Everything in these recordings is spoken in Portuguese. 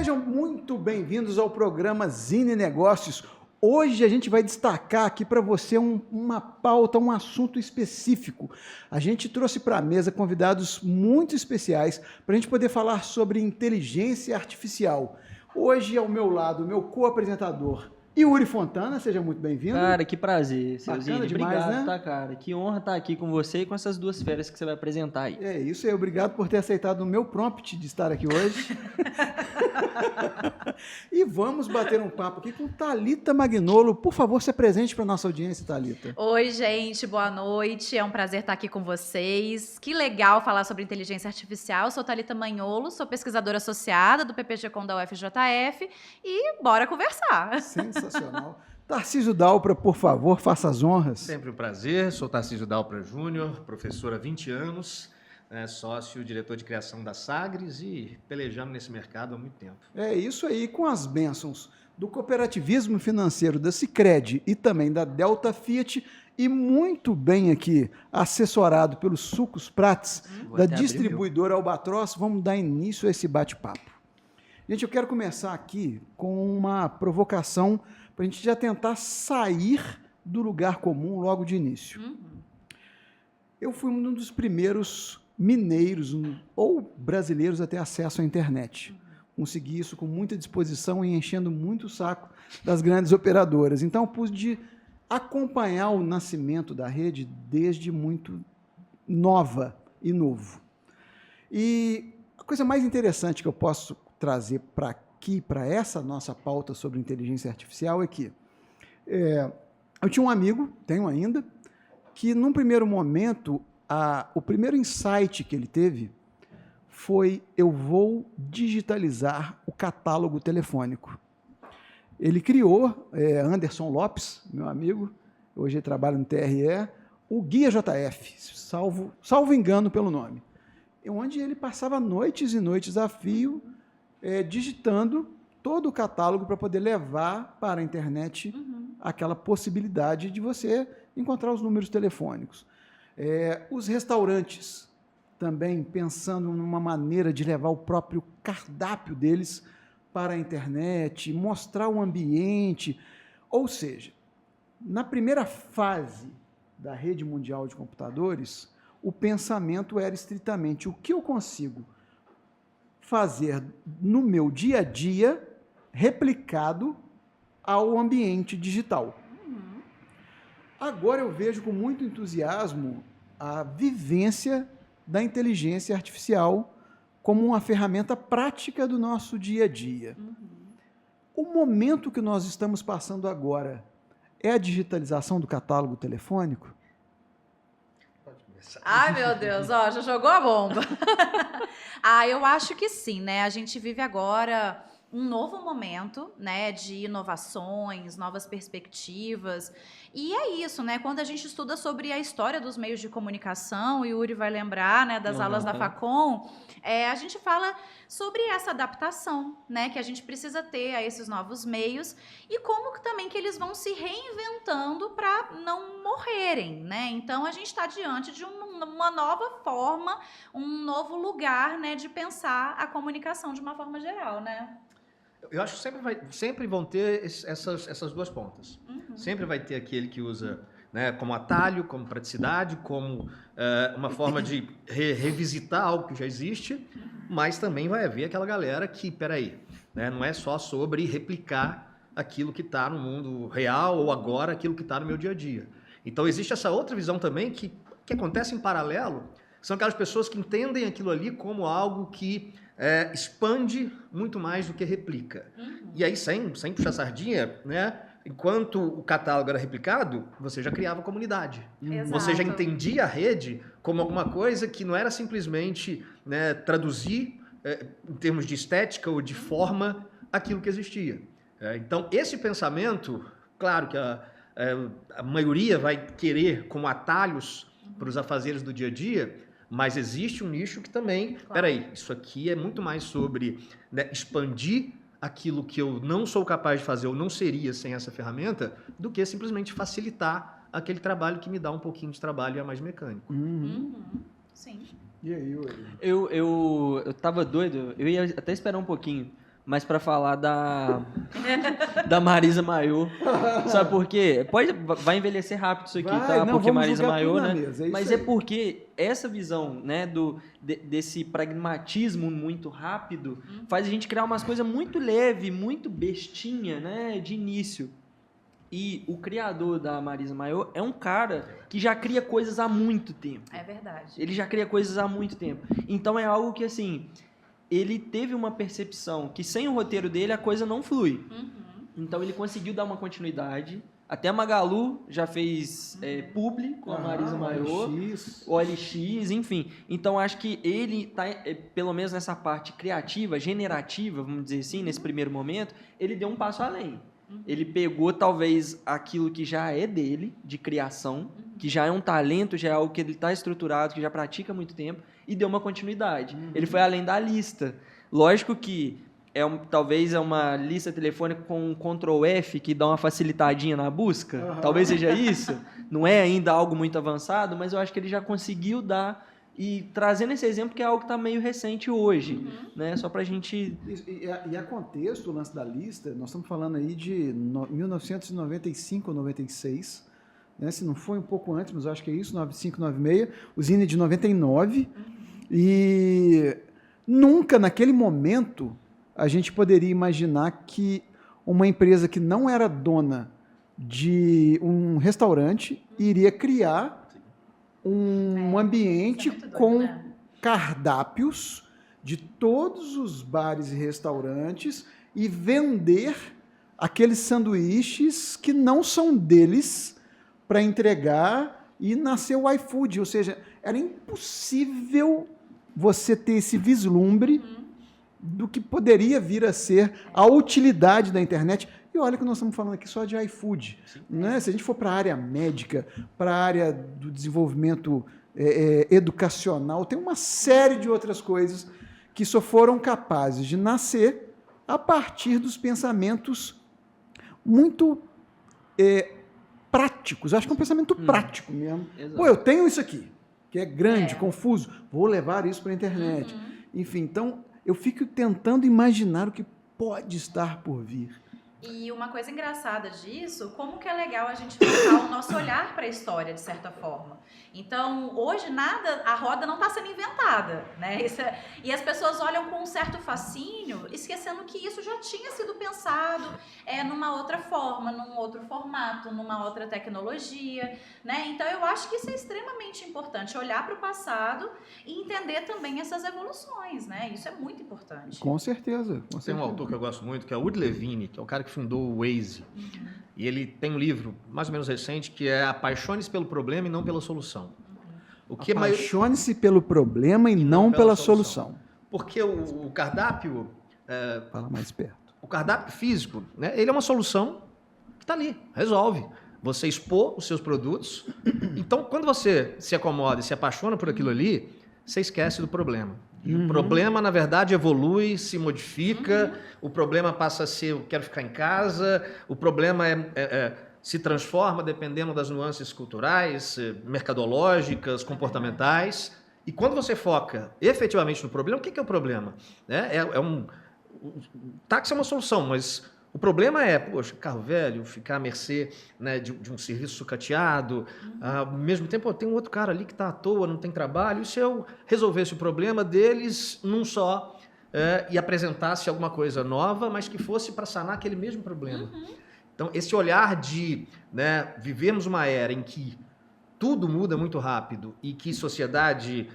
Sejam muito bem-vindos ao programa Zine Negócios. Hoje a gente vai destacar aqui para você uma pauta, um assunto específico. A gente trouxe para a mesa convidados muito especiais para a gente poder falar sobre inteligência artificial. Hoje ao meu lado, o meu co-apresentador, Yuri Fontana, seja muito bem-vindo. Cara, que prazer, seu Zine. Demais, obrigado, né? tá, cara? Que honra estar aqui com você e com essas duas feras que você vai apresentar aí. É isso aí, obrigado por ter aceitado o meu prompt de estar aqui hoje. E vamos bater um papo aqui com Thalita Magnolo. Por favor, se apresente para a nossa audiência, Thalita. Oi, gente, boa noite. É um prazer estar aqui com vocês. Que legal falar sobre inteligência artificial. Eu sou Thalita Magnolo, sou pesquisadora associada do PPG-Com da UFJF e bora conversar. Sensacional. Tarcísio Dalpra, por favor, faça as honras. Sempre um prazer, sou Tarcísio Dalpra Júnior, professor há 20 anos, sócio, diretor de criação da Sagres e pelejando nesse mercado há muito tempo. É isso aí, com as bênçãos do cooperativismo financeiro da Sicredi e também da Delta Fiat e muito bem aqui assessorado pelos sucos Prates da distribuidora Albatross, vamos dar início a esse bate-papo. Gente, eu quero começar aqui com uma provocação para a gente já tentar sair do lugar comum logo de início. Eu fui um dos primeiros mineiros ou brasileiros a ter acesso à internet. Consegui isso com muita disposição e enchendo muito o saco das grandes operadoras. Então, eu pude acompanhar o nascimento da rede desde muito nova e novo. E a coisa mais interessante que eu posso trazer para aqui, para essa nossa pauta sobre inteligência artificial, é que eu tinha um amigo, tenho ainda, que num primeiro momento, o primeiro insight que ele teve foi: eu vou digitalizar o catálogo telefônico. Ele criou, Anderson Lopes, meu amigo, hoje ele trabalha no TRE, o Guia JF, salvo engano pelo nome, onde ele passava noites e noites a fio digitando todo o catálogo para poder levar para a internet aquela possibilidade de você encontrar os números telefônicos. Os restaurantes também pensando numa maneira de levar o próprio cardápio deles para a internet, mostrar o ambiente. Ou seja, na primeira fase da rede mundial de computadores, o pensamento era estritamente o que eu consigo fazer no meu dia a dia replicado ao ambiente digital. Agora eu vejo com muito entusiasmo a vivência da inteligência artificial como uma ferramenta prática do nosso dia a dia. O momento que nós estamos passando agora é a digitalização do catálogo telefônico? Ai, meu Deus, ó, já jogou a bomba. Eu acho que sim, né? A gente vive agora um novo momento, né, de inovações, novas perspectivas. E é isso, né? Quando a gente estuda sobre a história dos meios de comunicação, e o Yuri vai lembrar, né, das aulas da Facom, a gente fala sobre essa adaptação, né, que a gente precisa ter a esses novos meios e como também que eles vão se reinventando para não morrerem, né? Então a gente está diante de uma nova forma, um novo lugar, né, de pensar a comunicação de uma forma geral, né? Eu acho que sempre vão ter essas duas pontas. Sempre vai ter aquele que usa, né, como atalho, como praticidade, como uma forma de revisitar algo que já existe, mas também vai haver aquela galera que, peraí, né, não é só sobre replicar aquilo que está no mundo real ou agora aquilo que está no meu dia a dia. Então existe essa outra visão também que acontece em paralelo, são aquelas pessoas que entendem aquilo ali como algo que expande muito mais do que replica. E aí, sem puxar sardinha, né? Enquanto o catálogo era replicado, você já criava comunidade. Você já entendia a rede como alguma coisa que não era simplesmente, né, traduzir, em termos de estética ou de forma, aquilo que existia. Então, esse pensamento, claro que a maioria vai querer como atalhos para os afazeres do dia a dia, mas existe um nicho que também, peraí, isso aqui é muito mais sobre, né, expandir aquilo que eu não sou capaz de fazer ou não seria sem essa ferramenta, do que simplesmente facilitar aquele trabalho que me dá um pouquinho de trabalho e é mais mecânico. Sim. E aí, Yuri? Eu tava doido, eu ia até esperar um pouquinho mas para falar da Marisa Mayô. Sabe por quê? Vai envelhecer rápido isso aqui, tá? Não, porque vamos Marisa jogar Mayô, tudo na né? mesa, isso Mas aí. é porque essa visão, né, desse pragmatismo muito rápido faz a gente criar umas coisas muito leve, muito bestinha, né, de início. E o criador da Marisa Mayô é um cara que já cria coisas há muito tempo. É verdade. Ele já cria coisas há muito tempo. Então é algo que, assim, ele teve uma percepção que sem o roteiro dele a coisa não flui. Então ele conseguiu dar uma continuidade. Até a Magalu já fez publi com a Marisa Mayô, OLX, enfim. Então acho que ele tá, pelo menos nessa parte criativa, generativa, vamos dizer assim, nesse primeiro momento, ele deu um passo além. Ele pegou talvez aquilo que já é dele, de criação, que já é um talento, já é algo que ele está estruturado, que já pratica há muito tempo, e deu uma continuidade. Ele foi além da lista. Lógico que talvez é uma lista telefônica com um Ctrl F que dá uma facilitadinha na busca. Talvez seja isso. Não é ainda algo muito avançado, mas eu acho que ele já conseguiu dar. E trazendo esse exemplo que é algo que está meio recente hoje, né? Só para a gente... E a contexto, o lance da lista, nós estamos falando aí de 1995 ou 96, né? Se não foi um pouco antes, mas eu acho que é isso, 95, 96, o Zine de 99, e nunca naquele momento a gente poderia imaginar que uma empresa que não era dona de um restaurante iria criar um ambiente muito doido, com né? cardápios de todos os bares e restaurantes e vender aqueles sanduíches que não são deles para entregar, e nasceu o iFood. Ou seja, era impossível você ter esse vislumbre do que poderia vir a ser a utilidade da internet. E olha que nós estamos falando aqui só de iFood. Né? Se a gente for para a área médica, para a área do desenvolvimento educacional, tem uma série de outras coisas que só foram capazes de nascer a partir dos pensamentos muito práticos. Acho que é um pensamento prático mesmo. Exato. Pô, eu tenho isso aqui, que é grande, confuso, vou levar isso para a internet. Enfim, então eu fico tentando imaginar o que pode estar por vir. E uma coisa engraçada disso, como que é legal a gente voltar o nosso olhar para a história, de certa forma. Então, hoje a roda não está sendo inventada, né? E as pessoas olham com um certo fascínio, esquecendo que isso já tinha sido pensado numa outra forma, num outro formato, numa outra tecnologia, né? Então, eu acho que isso é extremamente importante, olhar para o passado e entender também essas evoluções, né? Isso é muito importante. Com certeza. Tem um autor que eu gosto muito, que é o Wood Levine, que é o cara que fundou o Waze. E ele tem um livro, mais ou menos recente, que é Apaixone-se pelo problema e não pela solução. Apaixone-se pelo problema e não pela solução. Porque o cardápio... Fala mais perto. O cardápio físico, né, ele é uma solução que está ali, resolve. Você expor os seus produtos. Então, quando você se acomoda e se apaixona por aquilo ali, você esquece do problema. E o problema, na verdade, evolui, se modifica, o problema passa a ser eu quero ficar em casa, o problema se transforma dependendo das nuances culturais, mercadológicas, comportamentais. E quando você foca efetivamente no problema, o que é o problema? O táxi é uma solução, mas o problema é, poxa, carro velho, ficar à mercê, né, de um serviço sucateado, ao mesmo tempo tem um outro cara ali que está à toa, não tem trabalho, e se eu resolvesse o problema deles num só e apresentasse alguma coisa nova, mas que fosse para sanar aquele mesmo problema. Então, esse olhar de vivermos uma era em que tudo muda muito rápido e que sociedade,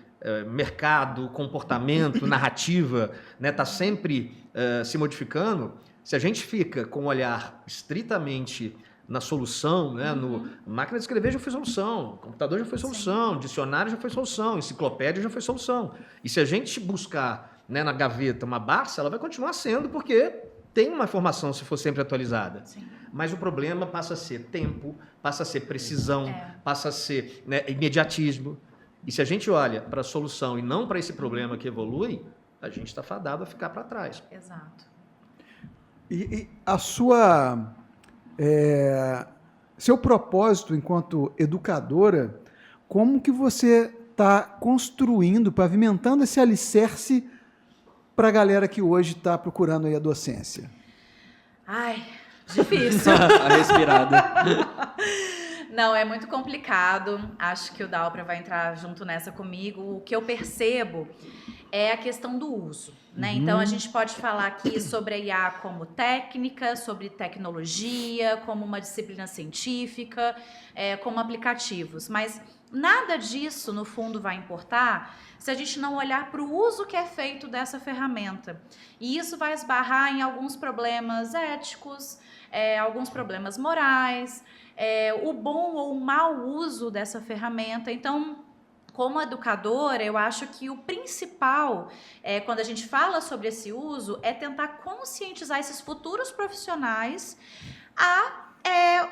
mercado, comportamento, narrativa está sempre se modificando. Se a gente fica com o olhar estritamente na solução, máquina de escrever já foi solução, computador já foi solução, dicionário já foi solução, enciclopédia já foi solução. E se a gente buscar na gaveta uma Barça, ela vai continuar sendo, porque tem uma informação se for sempre atualizada. Sim. Mas o problema passa a ser tempo, passa a ser precisão, passa a ser imediatismo. E se a gente olha para a solução e não para esse problema que evolui, a gente está fadado a ficar para trás. Exato. E a seu propósito enquanto educadora, como que você está construindo, pavimentando esse alicerce para a galera que hoje está procurando aí a docência? Ai, difícil. A respirada. Não, é muito complicado. Acho que o Dalpra vai entrar junto nessa comigo. O que eu percebo é a questão do uso, né? Então, a gente pode falar aqui sobre a IA como técnica, sobre tecnologia, como uma disciplina científica, como aplicativos. Mas nada disso, no fundo, vai importar se a gente não olhar para o uso que é feito dessa ferramenta. E isso vai esbarrar em alguns problemas éticos, alguns problemas morais, o bom ou o mau uso dessa ferramenta. Então, como educadora, eu acho que o principal, quando a gente fala sobre esse uso, é tentar conscientizar esses futuros profissionais a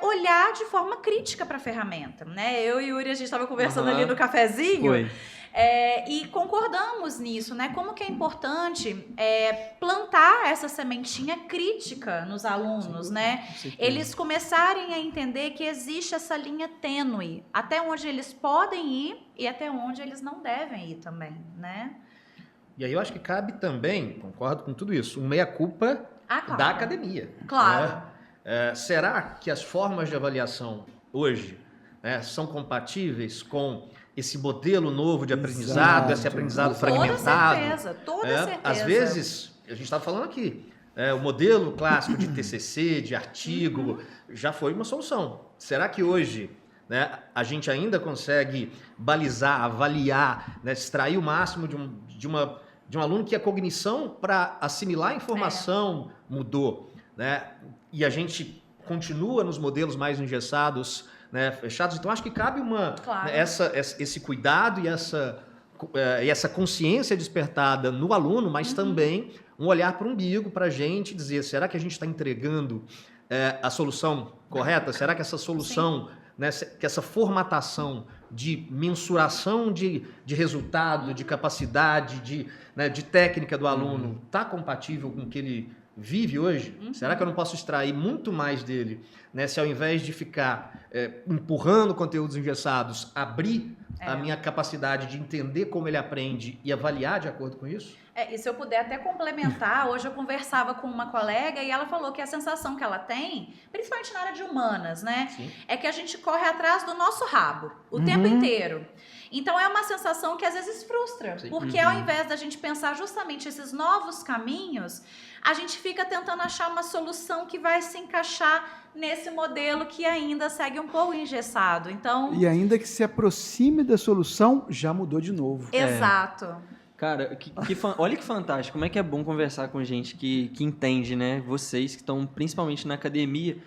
olhar de forma crítica para a ferramenta, né? Eu e o Yuri, a gente estava conversando ali no cafezinho. Foi. E concordamos nisso, né? Como que é importante plantar essa sementinha crítica nos alunos, né? Eles começarem a entender que existe essa linha tênue, até onde eles podem ir e até onde eles não devem ir também, né? E aí eu acho que cabe também, concordo com tudo isso, um meia-culpa Claro. da academia. Claro. Será que as formas de avaliação hoje são compatíveis com esse modelo novo de aprendizado, esse aprendizado fragmentado? Toda certeza. Às vezes, a gente estava falando aqui, o modelo clássico de TCC, de artigo, já foi uma solução. Será que hoje a gente ainda consegue balizar, avaliar, extrair o máximo de um aluno que a cognição para assimilar a informação mudou, e a gente continua nos modelos mais engessados, fechados? Então, acho que cabe esse cuidado e essa consciência despertada no aluno, mas também um olhar para o umbigo, para a gente dizer, será que a gente está entregando a solução correta? Será que essa solução, que essa formatação de mensuração de resultado, de capacidade, de técnica do aluno está compatível com o que ele vive hoje? Será que eu não posso extrair muito mais dele, se ao invés de ficar empurrando conteúdos engessados, abrir a minha capacidade de entender como ele aprende e avaliar de acordo com isso? E se eu puder até complementar, hoje eu conversava com uma colega e ela falou que a sensação que ela tem, principalmente na área de humanas, né? Sim. É que a gente corre atrás do nosso rabo o tempo inteiro. Então é uma sensação que às vezes frustra, porque ao invés da gente pensar justamente esses novos caminhos, a gente fica tentando achar uma solução que vai se encaixar nesse modelo que ainda segue um pouco engessado. Então, E ainda que se aproxime da solução, já mudou de novo. exato. Cara, olha que fantástico. Como é que é bom conversar com gente que entende, né? Vocês que estão principalmente na academia.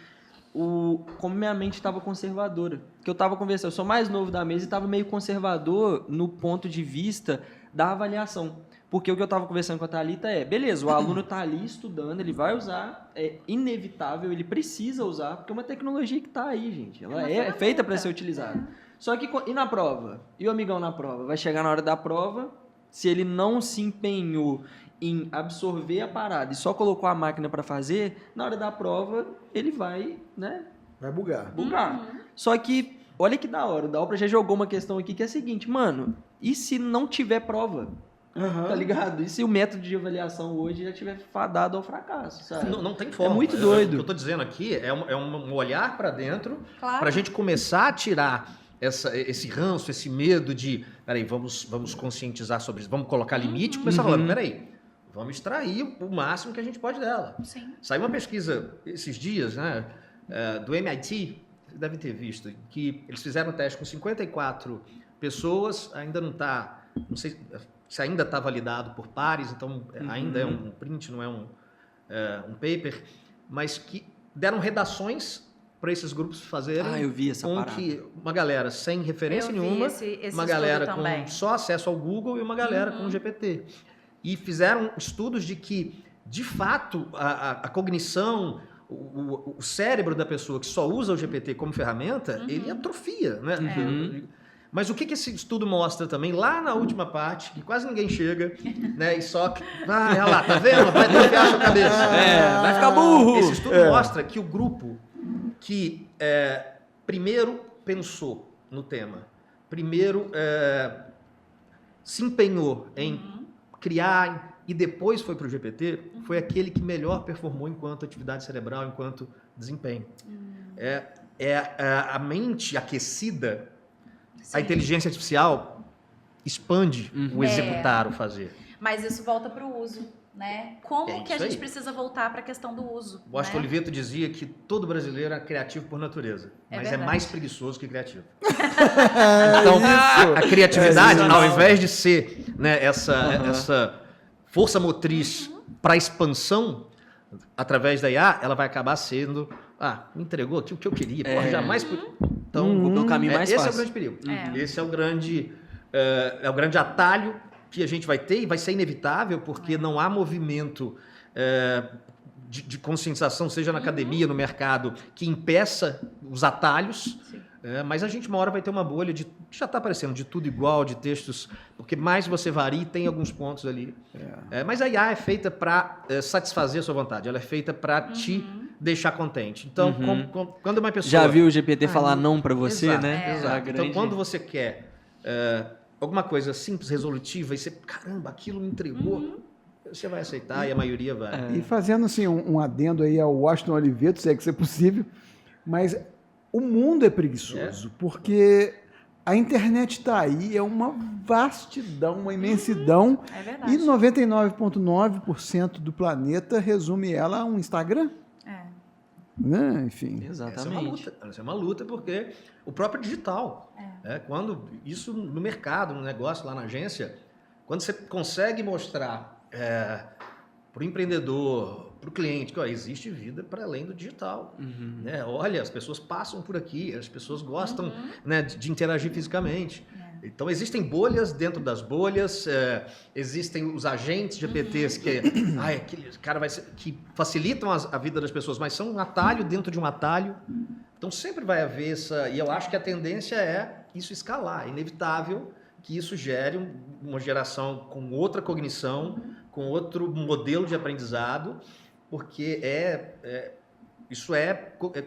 Como minha mente estava conservadora. Que eu estava conversando, eu sou mais novo da mesa e estava meio conservador no ponto de vista da avaliação. Porque o que eu estava conversando com a Thalita beleza, o aluno está ali estudando, ele vai usar, é inevitável, ele precisa usar, porque é uma tecnologia que está aí, gente. Ela é feita para ser utilizada. Só que, e na prova? E o amigão na prova? Vai chegar na hora da prova, se ele não se empenhou em absorver a parada e só colocou a máquina para fazer, na hora da prova, ele vai, Vai bugar. Só que, olha que da hora, o Dalpra já jogou uma questão aqui que é a seguinte, mano, e se não tiver prova? Tá ligado? E se o método de avaliação hoje já tiver fadado ao fracasso, sabe? Não tem forma. É muito doido. O que eu tô dizendo aqui é um olhar para dentro, Claro. para a gente começar a tirar esse ranço, esse medo de, peraí, vamos conscientizar sobre isso, vamos colocar limite, começar falando, peraí, vamos extrair o máximo que a gente pode dela. Sim. Saiu uma pesquisa esses dias, do MIT, vocês devem ter visto, que eles fizeram um teste com 54 pessoas, ainda não sei se ainda está validado por pares, então ainda é um print, não é um paper, mas que deram redações para esses grupos fazerem. Eu vi essa parada. Que uma galera sem referência Eu vi nenhuma, esse uma galera estudo também. com só acesso ao Google e uma galera com GPT. E fizeram estudos de que, de fato, a cognição, o cérebro da pessoa que só usa o GPT como ferramenta, ele atrofia, né? Mas o que esse estudo mostra também, lá na última parte, que quase ninguém chega, e só que... olha lá, tá vendo? Vai atrofiar a sua cabeça. Vai ficar burro! Esse estudo mostra que o grupo que primeiro pensou no tema, primeiro se empenhou em criar e depois foi para o GPT, foi aquele que melhor performou enquanto atividade cerebral, enquanto desempenho. A mente aquecida, Sim. a inteligência artificial expande o executar, o fazer. Mas isso volta para o uso, né? Como É que a isso gente aí. precisa voltar para a questão do uso? O Washington né? Oliveto dizia que todo brasileiro é criativo por natureza, É mas é verdade. mais preguiçoso que criativo. É Então, isso. a criatividade, É, ao invés de ser, né, essa força motriz para expansão, através da IA, ela vai acabar sendo, me entregou aqui o que eu queria, porra, jamais... Então, Vou pelo caminho mais esse fácil. é o grande perigo. É. Esse é o grande atalho que a gente vai ter e vai ser inevitável, porque não há movimento de conscientização, seja na academia, no mercado, que impeça os atalhos. Sim. Mas a gente uma hora vai ter uma bolha que já está aparecendo de tudo igual, de textos, porque mais você varia, tem alguns pontos ali. Mas a IA é feita para satisfazer a sua vontade, ela é feita para te deixar contente. Então, quando uma pessoa... Já viu o GPT falar não pra você, Exato, né? exato. A Então, grande- quando você quer alguma coisa simples, resolutiva, e você, caramba, aquilo me entregou, você vai aceitar e a maioria vai. E fazendo assim, um adendo aí ao Washington Oliveto, se é que isso é possível, mas o mundo é preguiçoso, porque a internet está aí, é uma vastidão, uma imensidão, É verdade. e 99,9% do planeta resume ela a um Instagram. Né? Enfim. Exatamente. Essa é uma luta porque o próprio digital, quando isso no mercado, no negócio, lá na agência, quando você consegue mostrar para o empreendedor, para o cliente, que existe vida para além do digital. Né? Olha, as pessoas passam por aqui, as pessoas gostam né, de interagir fisicamente. Então, existem bolhas dentro das bolhas, existem os agentes GPTs que facilitam a vida das pessoas, mas são um atalho dentro de um atalho. Então, sempre vai haver essa... E eu acho que a tendência é isso escalar. É inevitável que isso gere uma geração com outra cognição, com outro modelo de aprendizado, porque isso é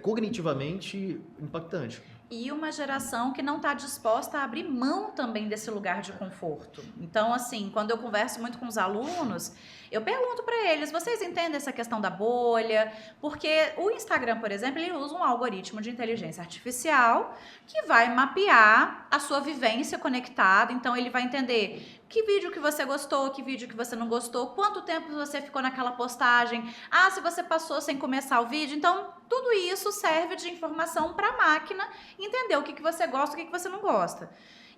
cognitivamente impactante. E uma geração que não está disposta a abrir mão também desse lugar de conforto. Então, assim, quando eu converso muito com os alunos, eu pergunto para eles, vocês entendem essa questão da bolha? Porque o Instagram, por exemplo, ele usa um algoritmo de inteligência artificial que vai mapear a sua vivência conectada. Então, ele vai entender que vídeo que você gostou, que vídeo que você não gostou, quanto tempo você ficou naquela postagem, se você passou sem começar o vídeo. Então, tudo isso serve de informação para a máquina entender o que você gosta e o que você não gosta.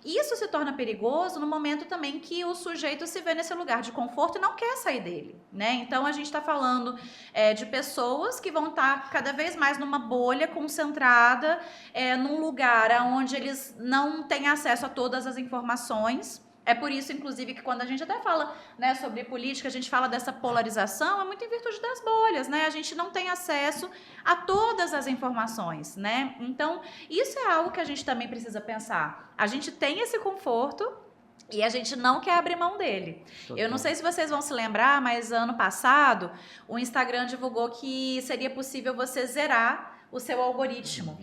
Isso se torna perigoso no momento também que o sujeito se vê nesse lugar de conforto e não quer sair dele, né? Então, a gente está falando de pessoas que vão estar cada vez mais numa bolha concentrada, num lugar onde eles não têm acesso a todas as informações. É por isso, inclusive, que quando a gente até fala, né, sobre política, a gente fala dessa polarização, é muito em virtude das bolhas, né? A gente não tem acesso a todas as informações, né? Então, isso é algo que a gente também precisa pensar. A gente tem esse conforto e a gente não quer abrir mão dele. Total. Eu não sei se vocês vão se lembrar, mas ano passado, o Instagram divulgou que seria possível você zerar o seu algoritmo.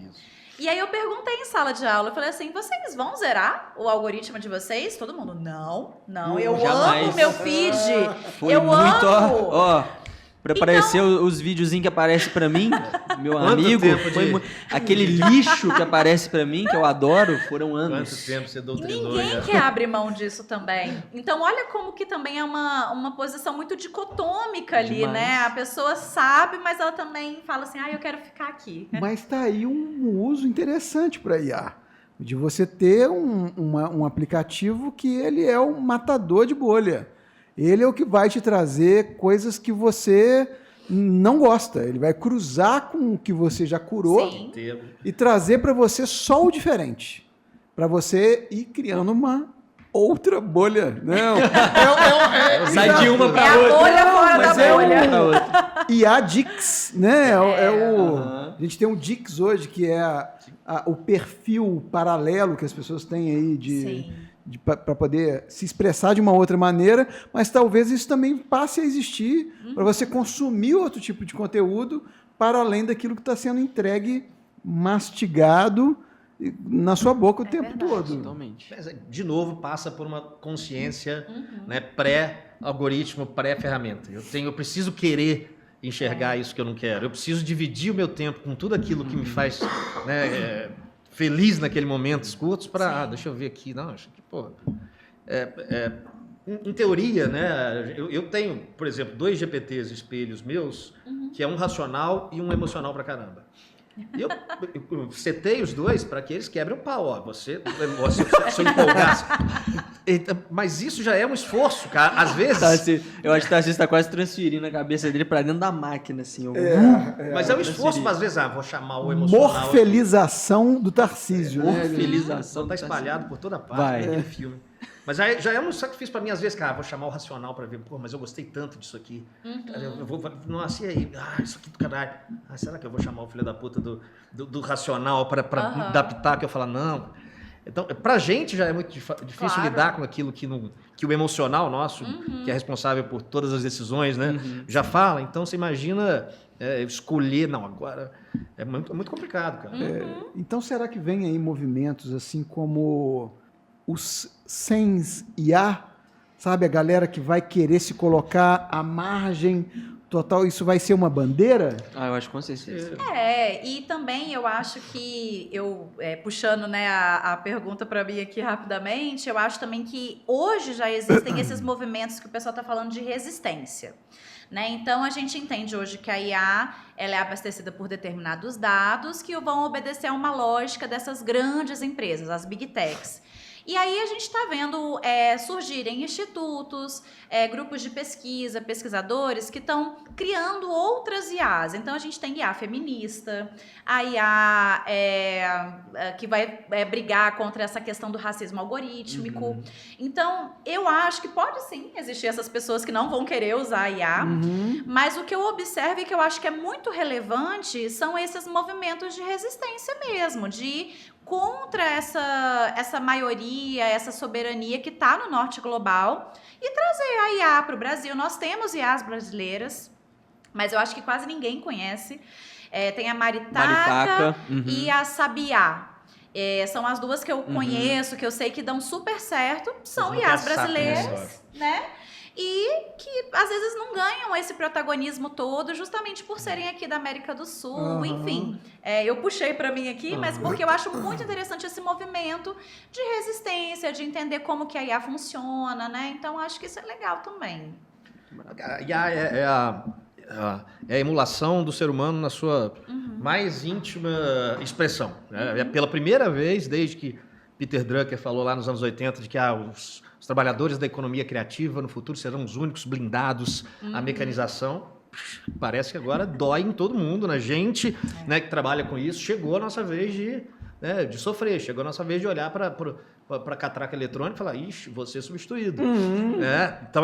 E aí eu perguntei em sala de aula, eu falei assim, vocês vão zerar o algoritmo de vocês? Todo mundo, não, eu Jamais. amo meu feed, Foi eu muito, amo. ó, pra aparecer os videozinhos que aparecem pra mim, meu amigo, tempo foi de- aquele lixo que aparece pra mim, que eu adoro, foram Quanto anos. tempo você E doutrinou? ninguém já? quer abrir mão disso também. Então, olha como que também é uma posição muito dicotômica ali, Demais. né? A pessoa sabe, mas ela também fala assim, eu quero ficar aqui. Mas está aí um uso interessante para IA, de você ter um aplicativo que ele é um matador de bolha. Ele é o que vai te trazer coisas que você não gosta. Ele vai cruzar com o que você já curou Sim. e trazer para você só o diferente. Para você ir criando uma outra bolha. Não, Sai de uma É pra a outra. bolha fora mas da é bolha. Pra outra. IA Dix, né? Aham. A gente tem um Dix hoje, que é o perfil paralelo que as pessoas têm aí Sim. para poder se expressar de uma outra maneira, mas talvez isso também passe a existir para você consumir outro tipo de conteúdo para além daquilo que está sendo entregue mastigado na sua boca o tempo verdade. todo. Totalmente. Mas, de novo, passa por uma consciência, né, pré-algoritmo, pré-ferramenta. Eu preciso querer enxergar isso que eu não quero. Eu preciso dividir o meu tempo com tudo aquilo que me faz, né, feliz naquele momento, curtos, para, deixa eu ver aqui, não, acho que, pô... Em teoria, né, eu tenho, por exemplo, 2 GPTs espelhos meus, que é um racional e um emocional pra caramba. E eu setei os 2 para que eles quebrem o pau. Ó, se eu empolgasse. Mas isso já é um esforço, cara. Às vezes... Eu acho que o Tarcísio está quase transferindo a cabeça dele para dentro da máquina, assim. Mas é um esforço, às vezes, vou chamar o emocional. Morfelização do Tarcísio, né? Morfelização. Tá espalhado por toda parte Vai. naquele filme. Mas já é um sacrifício para mim, às vezes, cara, vou chamar o racional para ver, pô, mas eu gostei tanto disso aqui. Cara, eu vou, nossa, e aí? Isso aqui do caralho. Será que eu vou chamar o filho da puta do racional para adaptar, que eu falar, não. Então, pra gente já é muito difícil lidar com aquilo que o emocional nosso, que é responsável por todas as decisões, né, já fala. Então, você imagina escolher, não, agora é muito complicado, cara. Então, será que vem aí movimentos assim como os SENS IA, sabe? A galera que vai querer se colocar à margem total, isso vai ser uma bandeira? Eu acho com certeza. E também eu acho que, puxando, né, a pergunta para mim aqui rapidamente, eu acho também que hoje já existem esses movimentos que o pessoal está falando de resistência. Né? Então, a gente entende hoje que a IA ela é abastecida por determinados dados que vão obedecer a uma lógica dessas grandes empresas, as Big Techs. E aí a gente está vendo surgirem institutos, grupos de pesquisa, pesquisadores que estão criando outras IAs. Então a gente tem IA feminista, a IA que vai brigar contra essa questão do racismo algorítmico. Então eu acho que pode sim existir essas pessoas que não vão querer usar a IA, mas o que eu observo e que eu acho que é muito relevante são esses movimentos de resistência mesmo, contra essa maioria, essa soberania que está no norte global e trazer a IA para o Brasil. Nós temos IAs brasileiras, mas eu acho que quase ninguém conhece. Tem a Maritaca e a Sabiá. São as duas que eu conheço, que eu sei que dão super certo. São IAs brasileiras, né? E que às vezes não ganham esse protagonismo todo justamente por serem aqui da América do Sul, enfim. Eu puxei para mim aqui, mas porque eu acho muito interessante esse movimento de resistência, de entender como que a IA funciona, né? Então acho que isso é legal também. A IA é a emulação do ser humano na sua mais íntima expressão. Né? Pela primeira vez, desde que Peter Drucker falou lá nos anos 80 de que os trabalhadores da economia criativa no futuro serão os únicos blindados à mecanização. Parece que agora dói em todo mundo, na gente, né, que trabalha com isso. Chegou a nossa vez de sofrer, chegou a nossa vez de olhar para a catraca eletrônica e falar, ixi, vou ser substituído. Então,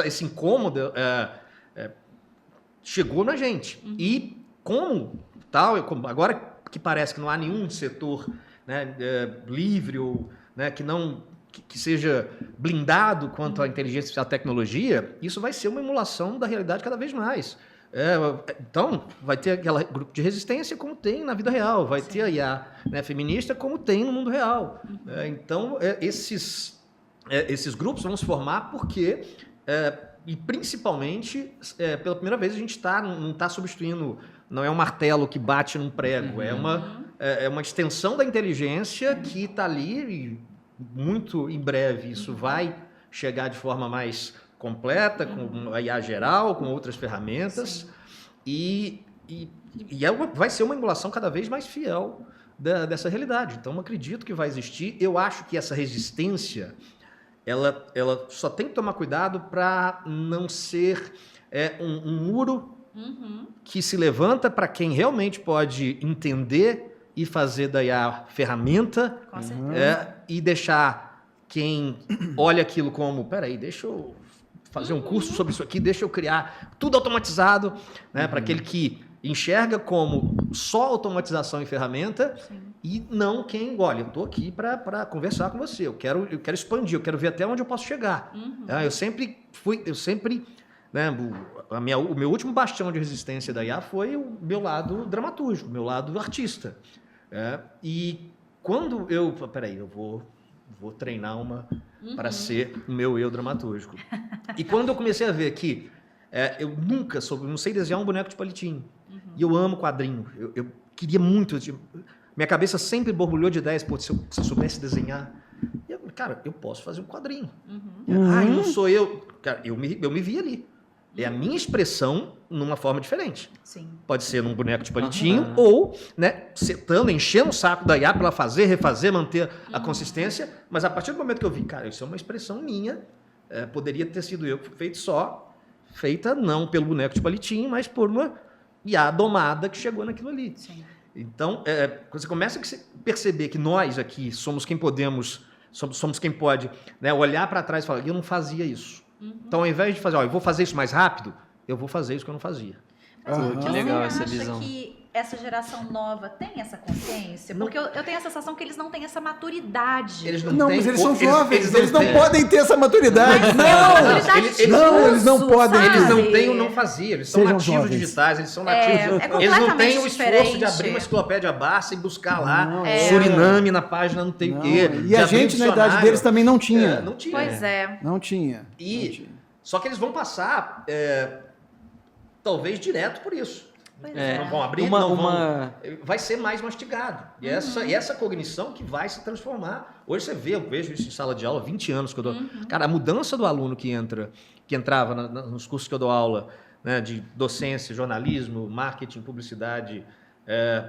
esse incômodo chegou na gente. E como tal, agora que parece que não há nenhum setor, né, livre ou, né, que seja blindado quanto à inteligência e à tecnologia, isso vai ser uma emulação da realidade cada vez mais. Então, vai ter aquele grupo de resistência como tem na vida real, vai ter a IA, né, feminista como tem no mundo real. Então, esses grupos vão se formar porque, e principalmente, pela primeira vez a gente não está substituindo, não é um martelo que bate num prego, é uma extensão da inteligência que está ali e muito em breve isso vai chegar de forma mais completa, com a IA geral, com outras ferramentas, e vai ser uma emulação cada vez mais fiel dessa realidade. Então, eu acredito que vai existir. Eu acho que essa resistência, ela só tem que tomar cuidado para não ser um muro que se levanta para quem realmente pode entender e fazer da IA ferramenta, e deixar quem olha aquilo como, peraí, deixa eu fazer um curso sobre isso aqui, deixa eu criar tudo automatizado, né, para aquele que enxerga como só automatização e ferramenta, e não quem, olha, eu estou aqui para conversar com você, eu quero expandir, eu quero ver até onde eu posso chegar. Eu sempre, né, o meu último bastião de resistência da IA foi o meu lado dramatúrgico, o meu lado artista. E quando eu... Peraí, eu vou treinar para ser o meu eu dramatúrgico. E quando eu comecei a ver que eu nunca soube, não sei desenhar um boneco de palitinho. E eu amo quadrinho. Eu queria muito... minha cabeça sempre borbulhou de ideias. Pô, se eu soubesse desenhar... cara, eu posso fazer um quadrinho. Não sou eu. Cara, eu me vi ali. É a minha expressão numa forma diferente. Sim. Pode ser num boneco de palitinho ou, né, setando, enchendo o saco da IA para ela fazer, refazer, manter a consistência. Mas a partir do momento que eu vi, cara, isso é uma expressão minha, poderia ter sido eu feita não pelo boneco de palitinho, mas por uma IA domada que chegou naquilo ali. Sim. Então, você começa a perceber que nós aqui somos quem podemos, somos quem pode, né, olhar para trás e falar, eu não fazia isso. Então, ao invés de fazer, eu vou fazer isso mais rápido, eu vou fazer isso que eu não fazia. Que legal essa Você visão. acha que essa geração nova tem essa consciência? Porque eu tenho a sensação que eles não têm essa maturidade. Eles Não, têm, mas eles são eles jovens, eles não têm. podem ter essa maturidade. Mas Não, é uma maturidade eles- de não, eles não uso, podem. sabe? Eles não têm o não fazia, eles são Sejam nativos jovens. digitais, eles são nativos. É eles não completamente têm o esforço de diferente. abrir uma enciclopédia Barça e buscar lá Não, Suriname na página não tem o quê. E a gente, na idade deles, também não tinha. Não tinha. Pois é. Não tinha. Só que eles vão passar, talvez, direto por isso. Pois É. é. Não vão abrir, Uma- não vão... uma- Vai ser mais mastigado. E essa cognição que vai se transformar. Hoje você vê, eu vejo isso em sala de aula, 20 anos que eu dou. Cara, a mudança do aluno que entrava nos cursos que eu dou aula, né, de docência, jornalismo, marketing, publicidade,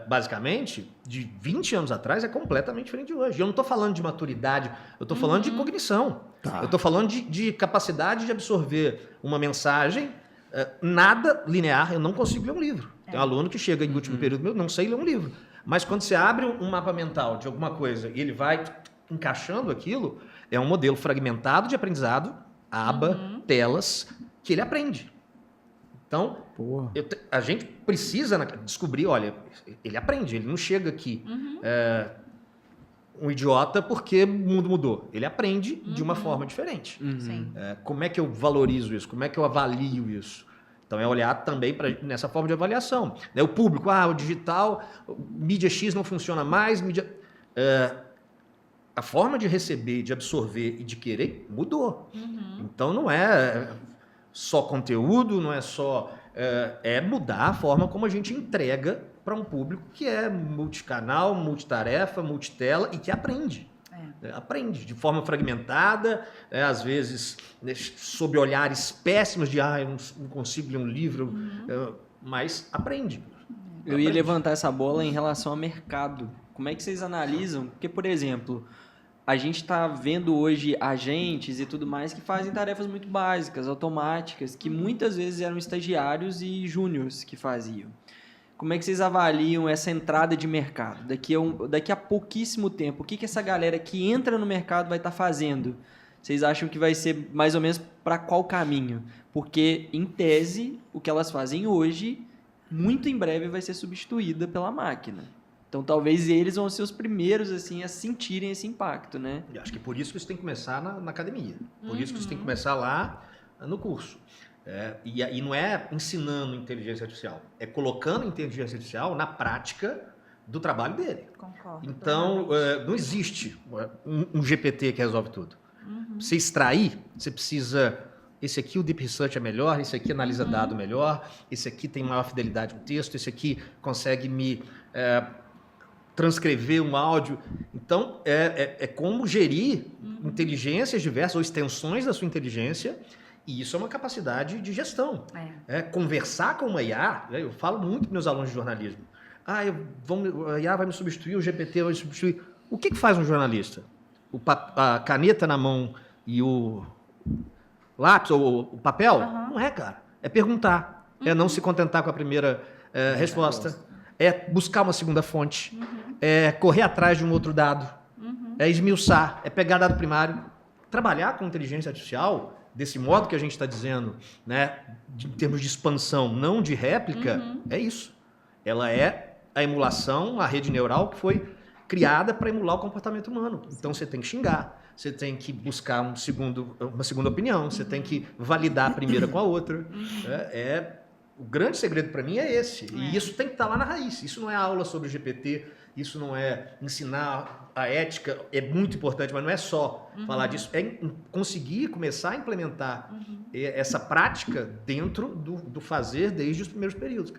basicamente, de 20 anos atrás é completamente diferente de hoje. Eu não estou falando de maturidade, eu estou falando de cognição. Tá. Eu estou falando de capacidade de absorver uma mensagem, nada linear. Eu não consigo ler um livro. Tem um aluno que chega em último período, eu não sei ler um livro. Mas quando você abre um mapa mental de alguma coisa e ele vai encaixando aquilo, é um modelo fragmentado de aprendizado, aba, telas, que ele aprende. Então, Porra. a gente precisa descobrir, olha, ele aprende, ele não chega aqui um idiota porque o mundo mudou. Ele aprende de uma forma diferente. Sim. Como é que eu valorizo isso? Como é que eu avalio isso? Então, é olhar também nessa forma de avaliação. O público, o digital, mídia X não funciona mais, a forma de receber, de absorver e de querer mudou. Então, não é só conteúdo, não é só... É mudar a forma como a gente entrega para um público que é multicanal, multitarefa, multitela e que aprende. Aprende de forma fragmentada, às vezes sob olhares péssimos de eu não consigo ler um livro, mas aprende. Eu ia levantar essa bola em relação ao mercado. Como é que vocês analisam? Porque, por exemplo, a gente está vendo hoje agentes e tudo mais que fazem tarefas muito básicas, automáticas, que muitas vezes eram estagiários e júniores que faziam. Como é que vocês avaliam essa entrada de mercado? Daqui a pouquíssimo tempo, o que essa galera que entra no mercado vai estar fazendo? Vocês acham que vai ser mais ou menos para qual caminho? Porque, em tese, o que elas fazem hoje, muito em breve vai ser substituída pela máquina. Então, talvez eles vão ser os primeiros assim, a sentirem esse impacto, né? Eu acho que por isso que isso tem que começar na academia. Por isso que isso tem que começar lá no curso. E não é ensinando inteligência artificial, é colocando inteligência artificial na prática do trabalho dele. Concordo. Então, não existe um GPT que resolve tudo. Pra você extrair, você precisa... Esse aqui, o Deep Research é melhor, esse aqui analisa dado melhor, esse aqui tem maior fidelidade no texto, esse aqui consegue me transcrever um áudio. Então, é como gerir inteligências diversas ou extensões da sua inteligência. E isso é uma capacidade de gestão. Conversar com uma IA, eu falo muito para meus alunos de jornalismo. A IA vai me substituir, o GPT vai me substituir. O que faz um jornalista? A caneta na mão e o lápis ou o papel? Não é, cara. É perguntar. É não se contentar com a primeira resposta. É buscar uma segunda fonte. É correr atrás de um outro dado. É esmiuçar. É pegar dado primário. Trabalhar com inteligência artificial... desse modo que a gente está dizendo, né, em termos de expansão, não de réplica, é isso. Ela é a emulação, a rede neural que foi criada para emular o comportamento humano. Então, você tem que xingar, você tem que buscar uma segunda opinião, você tem que validar a primeira com a outra. O grande segredo para mim é esse. E isso tem que estar lá na raiz. Isso não é aula sobre GPT, isso não é ensinar a ética, é muito importante, mas não é só falar disso, é conseguir começar a implementar essa prática dentro do fazer desde os primeiros períodos.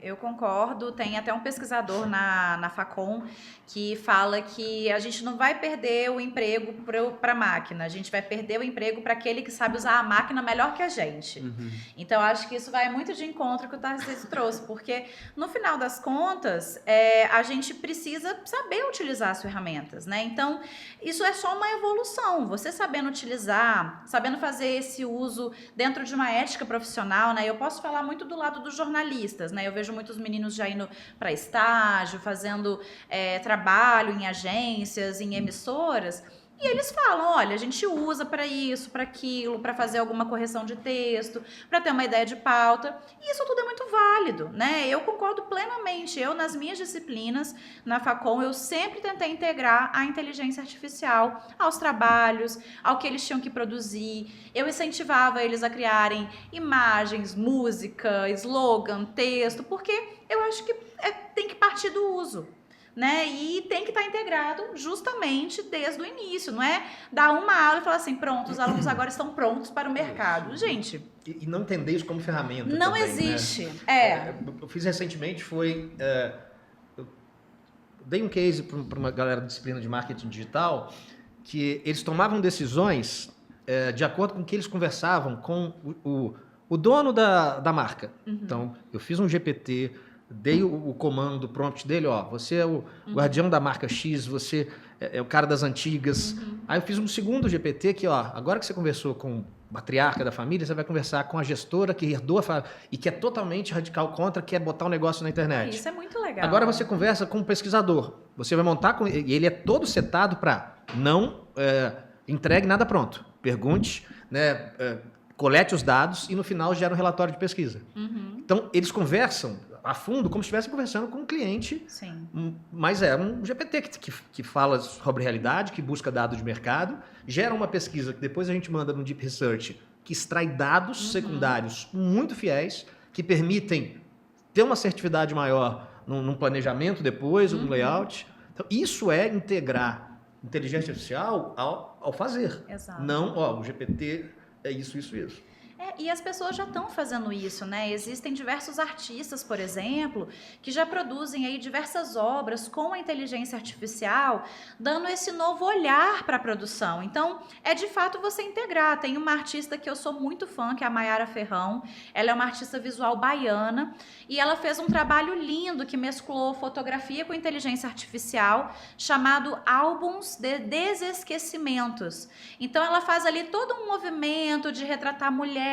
Eu concordo. Tem até um pesquisador na Facom que fala que a gente não vai perder o emprego para a máquina, a gente vai perder o emprego para aquele que sabe usar a máquina melhor que a gente. Então, acho que isso vai muito de encontro que o Tarcísio trouxe, porque no final das contas, a gente precisa saber utilizar as ferramentas, né? Então, isso é só uma evolução. Você sabendo utilizar, sabendo fazer esse uso dentro de uma ética profissional, né? Eu posso falar muito do lado dos jornalistas, né? Eu vejo muitos meninos já indo para estágio, fazendo trabalho em agências, em emissoras, e eles falam, olha, a gente usa para isso, para aquilo, para fazer alguma correção de texto, para ter uma ideia de pauta, e isso tudo é muito válido, né? Eu concordo plenamente. Eu, nas minhas disciplinas, na Facom, eu sempre tentei integrar a inteligência artificial aos trabalhos, ao que eles tinham que produzir. Eu incentivava eles a criarem imagens, música, slogan, texto, porque eu acho que tem que partir do uso, né? E tem que estar integrado justamente desde o início, não é dar uma aula e falar assim, pronto, os alunos agora estão prontos para o mercado. Gente... E não entender isso como ferramenta não também, existe. Né? Eu fiz recentemente, eu dei um case para uma galera da disciplina de marketing digital, que eles tomavam decisões de acordo com o que eles conversavam com o dono da marca. Então, eu fiz um GPT, dei o comando do prompt dele, ó, você é o guardião da marca X, você é o cara das antigas. Aí eu fiz um segundo GPT que, ó, agora que você conversou com o matriarca da família, você vai conversar com a gestora que herdou a família e que é totalmente radical contra, quer botar um negócio na internet. Isso é muito legal. Agora você conversa com um pesquisador. Você vai montar com ele, e ele é todo setado para não entregue nada pronto. Pergunte, né, colete os dados e no final gera um relatório de pesquisa. Então, eles conversam a fundo, como se estivesse conversando com um cliente. Sim. Mas é um GPT que fala sobre realidade, que busca dados de mercado, gera uma pesquisa que depois a gente manda no Deep Research, que extrai dados secundários muito fiéis, que permitem ter uma assertividade maior num planejamento depois, ou no layout. Então, isso é integrar inteligência artificial ao fazer. Exato. Não, ó, o GPT é isso, isso, isso. E as pessoas já estão fazendo isso, né? Existem diversos artistas, por exemplo, que já produzem aí diversas obras com a inteligência artificial, dando esse novo olhar para a produção. Então, é de fato você integrar. Tem uma artista que eu sou muito fã, que é a Mayara Ferrão. Ela é uma artista visual baiana e ela fez um trabalho lindo que mesclou fotografia com inteligência artificial, chamado Álbuns de Desesquecimentos. Então, ela faz ali todo um movimento de retratar mulheres,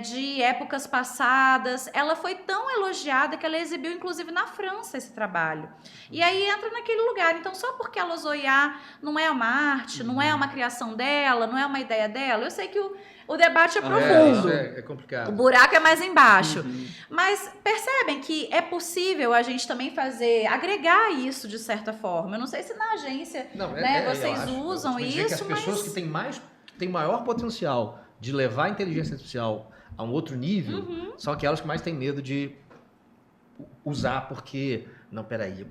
de épocas passadas. Ela foi tão elogiada que ela exibiu, inclusive, na França esse trabalho. E aí entra naquele lugar. Então, só porque ela usou IA não é uma arte, não é uma criação dela, não é uma ideia dela. Eu sei que o debate é profundo. É complicado. O buraco é mais embaixo. Mas percebem que é possível a gente também agregar isso de certa forma. Eu não sei se na agência vocês usam isso, que as pessoas que têm maior potencial de levar a inteligência artificial a um outro nível, são aquelas que mais têm medo de usar porque, não, peraí,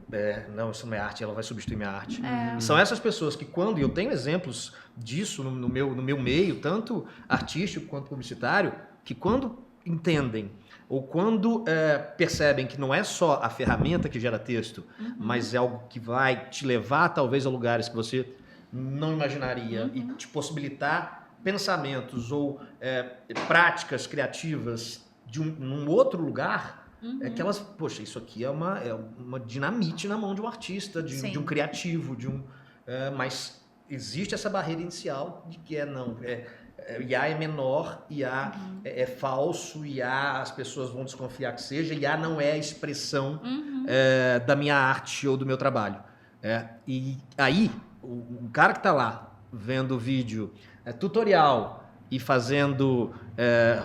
não, isso não é arte, ela vai substituir minha arte. E são essas pessoas que e eu tenho exemplos disso no meu meio, tanto artístico quanto publicitário, que quando entendem ou quando percebem que não é só a ferramenta que gera texto, mas é algo que vai te levar talvez a lugares que você não imaginaria e te possibilitar pensamentos ou práticas criativas num outro lugar, que elas, poxa, isso aqui é uma dinamite na mão de um artista, de um criativo, mas existe essa barreira inicial de que IA é menor, IA é falso, IA as pessoas vão desconfiar que seja, IA não é a expressão da minha arte ou do meu trabalho. E aí, o cara que está lá vendo o vídeo tutorial e fazendo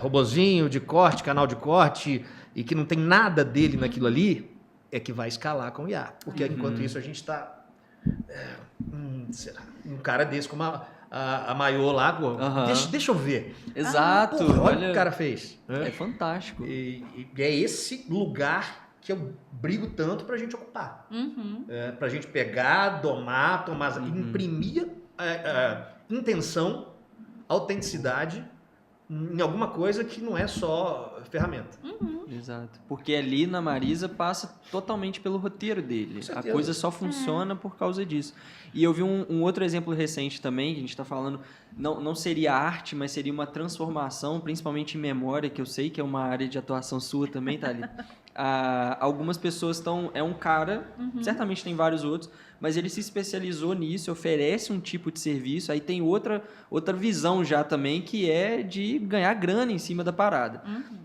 robozinho de corte, canal de corte, e que não tem nada dele naquilo ali, é que vai escalar com o IA. Porque enquanto isso a gente está... um cara desse como a Maiô lá, deixa eu ver. Exato. Olha o que o cara fez. É fantástico. E é esse lugar que eu brigo tanto pra gente ocupar. Uhum. Pra gente pegar, domar, tomar, imprimir intenção, autenticidade em alguma coisa que não é só ferramenta. Exato. Porque ali na Marisa passa totalmente pelo roteiro dele. Com A certeza. coisa só funciona por causa disso. E eu vi um outro exemplo recente também, que a gente está falando, não seria arte, mas seria uma transformação, principalmente em memória, que eu sei que é uma área de atuação sua também, Thalita. Algumas pessoas estão... É um cara, certamente tem vários outros, mas ele se especializou nisso, oferece um tipo de serviço, aí tem outra visão já também, que é de ganhar grana em cima da parada.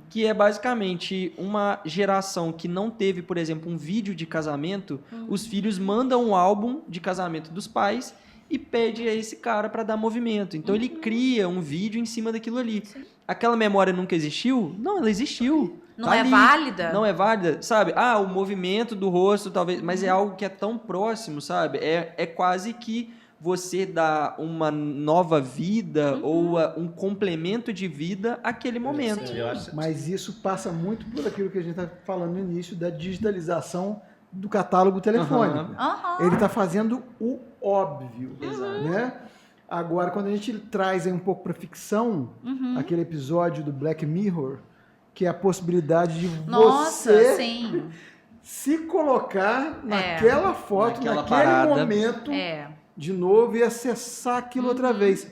Que é basicamente uma geração que não teve, por exemplo, um vídeo de casamento, os filhos mandam um álbum de casamento dos pais e pede a esse cara para dar movimento. Então ele cria um vídeo em cima daquilo ali. Sim. Aquela memória nunca existiu? Não, ela existiu. Não Tá é ali. válida? Não é válida, sabe? O movimento do rosto, talvez, mas é algo que é tão próximo, sabe? É quase que você dá uma nova vida ou um complemento de vida àquele momento. Eu acho- Mas isso passa muito por aquilo que a gente está falando no início, da digitalização do catálogo telefônico. Aham. Ele está fazendo o óbvio, Exato. né? Agora, quando a gente traz aí um pouco para ficção, aquele episódio do Black Mirror, que é a possibilidade de Nossa, você sim. se colocar naquela foto, Naquela naquele parada. momento, de novo e acessar aquilo outra vez.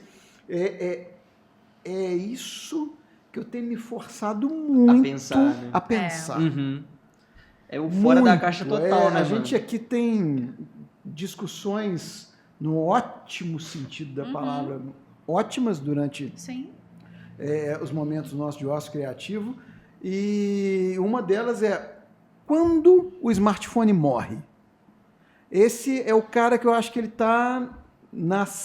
É isso que eu tenho me forçado muito a pensar. Uhum. É o fora da caixa total, né, A mano? gente aqui tem discussões no ótimo sentido da palavra, ótimas durante Sim. os momentos nossos de ócio criativo, e uma delas é quando o smartphone morre. Esse é o cara que eu acho que ele está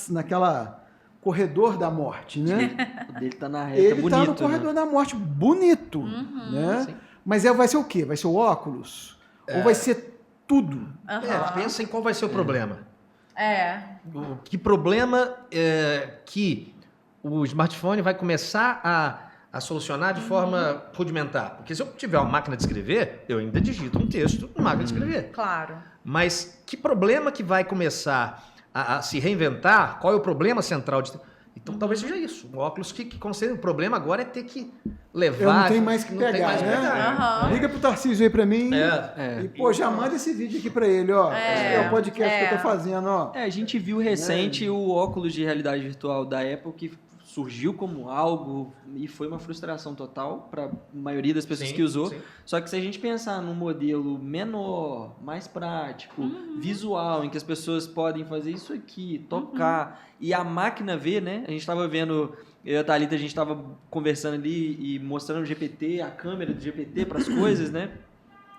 naquela corredor da morte, né? O dele tá na reta, Ele bonito, está no corredor da morte, bonito, né? Sim. Mas vai ser o quê? Vai ser o óculos? Ou vai ser tudo? pensa em qual vai ser o problema. Que problema que o smartphone vai começar a solucionar de forma rudimentar? Porque se eu tiver uma máquina de escrever, eu ainda digito um texto na máquina de escrever. Claro. Mas que problema que vai começar a se reinventar? Qual é o problema central de... Então talvez seja isso. Um óculos que concede. O problema agora é ter que levar. Eu não tenho mais que não tem pegar, mais que né? pegar. Liga pro Tarcísio aí pra mim. E, pô, já manda esse vídeo aqui pra ele, ó. Esse é o podcast que eu tô fazendo, ó. A gente viu recente o óculos de realidade virtual da Apple que surgiu como algo e foi uma frustração total para a maioria das pessoas Sim, que usou. sim. Só que se a gente pensar num modelo menor, mais prático, visual, em que as pessoas podem fazer isso aqui, tocar, e a máquina ver, né? A gente estava vendo, eu e a Thalita, a gente estava conversando ali e mostrando o GPT, a câmera do GPT para as coisas, né?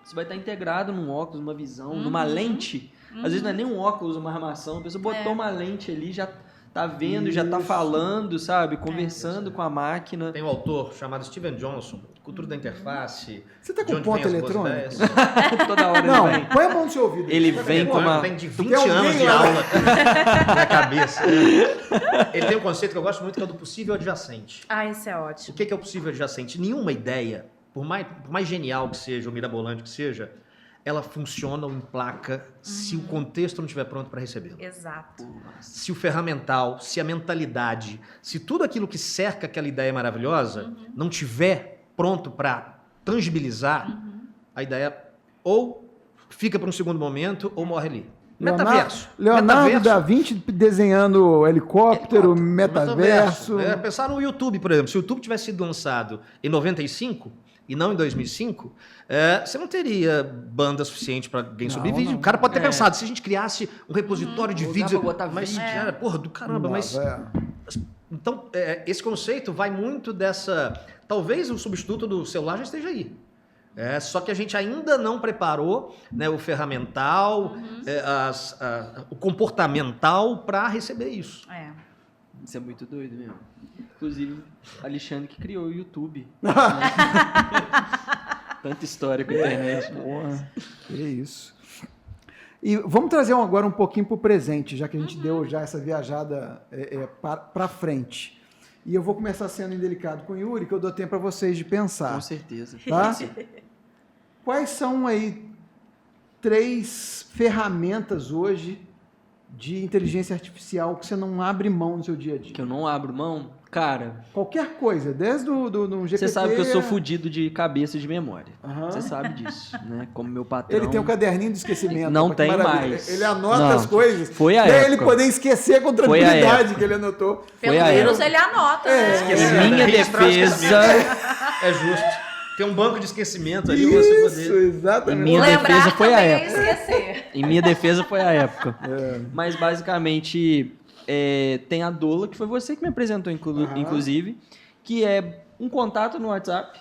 Isso vai estar integrado num óculos, numa visão, numa lente. Às vezes não é nem um óculos, uma armação, a pessoa botou uma lente ali, já tá vendo, já tá falando, sabe? Conversando com a máquina. Tem um autor chamado Steven Johnson, Cultura da Interface. Você tá de com onde ponto vem as boas eletrônico? ideias. Toda hora Não, ele vem. põe a mão no seu ouvido. Ele Você vem tá com uma- Tem de Tu 20 quer alguém anos de lá? aula na cabeça. Ele tem um conceito que eu gosto muito, que é o do possível adjacente. Esse é O ótimo. que é o possível adjacente? Nenhuma ideia, por mais genial que seja, ou mirabolante que seja, ela funciona ou emplaca se o contexto não estiver pronto para recebê-lo. Exato. Se o ferramental, se a mentalidade, se tudo aquilo que cerca aquela ideia maravilhosa não tiver pronto para tangibilizar, a ideia ou fica para um segundo momento ou morre ali. Metaverso. Leonardo Metaverso. da Vinci desenhando helicóptero, metaverso. Pensar no YouTube, por exemplo. Se o YouTube tivesse sido lançado em 95 e não em 2005, você não teria banda suficiente para alguém subir Não, vídeo. não. O cara pode ter pensado, se a gente criasse um repositório de Dá vídeos... pra botar Mas, vídeo. cara, porra, do caramba, mas... Nossa, Então, esse conceito vai muito dessa... Talvez o substituto do celular já esteja aí. Só que a gente ainda não preparou, né, o ferramental, o comportamental para receber isso. Isso é muito doido mesmo. Inclusive, Alexandre que criou o YouTube. Tanta história com a internet. Né? porra, que isso. E vamos trazer agora um pouquinho para o presente, já que a gente deu já essa viajada para frente. E eu vou começar sendo indelicado com o Yuri, que eu dou tempo para vocês de pensar. Com certeza. Tá? quais são aí 3 ferramentas hoje de inteligência artificial que você não abre mão no seu dia a dia? Que eu não abro mão? Cara, Qualquer coisa, desde do GPT... você sabe que eu sou fudido de cabeça e de memória. Aham. Você sabe disso, né? Como meu patrão... Ele tem um caderninho de esquecimento. Não que tem maravilha. mais. Ele anota Não. as coisas. Foi a e aí época. ele poder esquecer com Foi a tranquilidade época. que ele anotou. Pelo Foi a menos época. ele anota, né? Em minha Registrar o defesa... É justo. Tem um banco de esquecimento ali pra você Isso, poder... exatamente. Minha Lembrar defesa foi a também é época. esquecer. Em minha defesa foi a época. É. Mas basicamente tem a Dola, que foi você que me apresentou, Aham. inclusive, que é um contato no WhatsApp,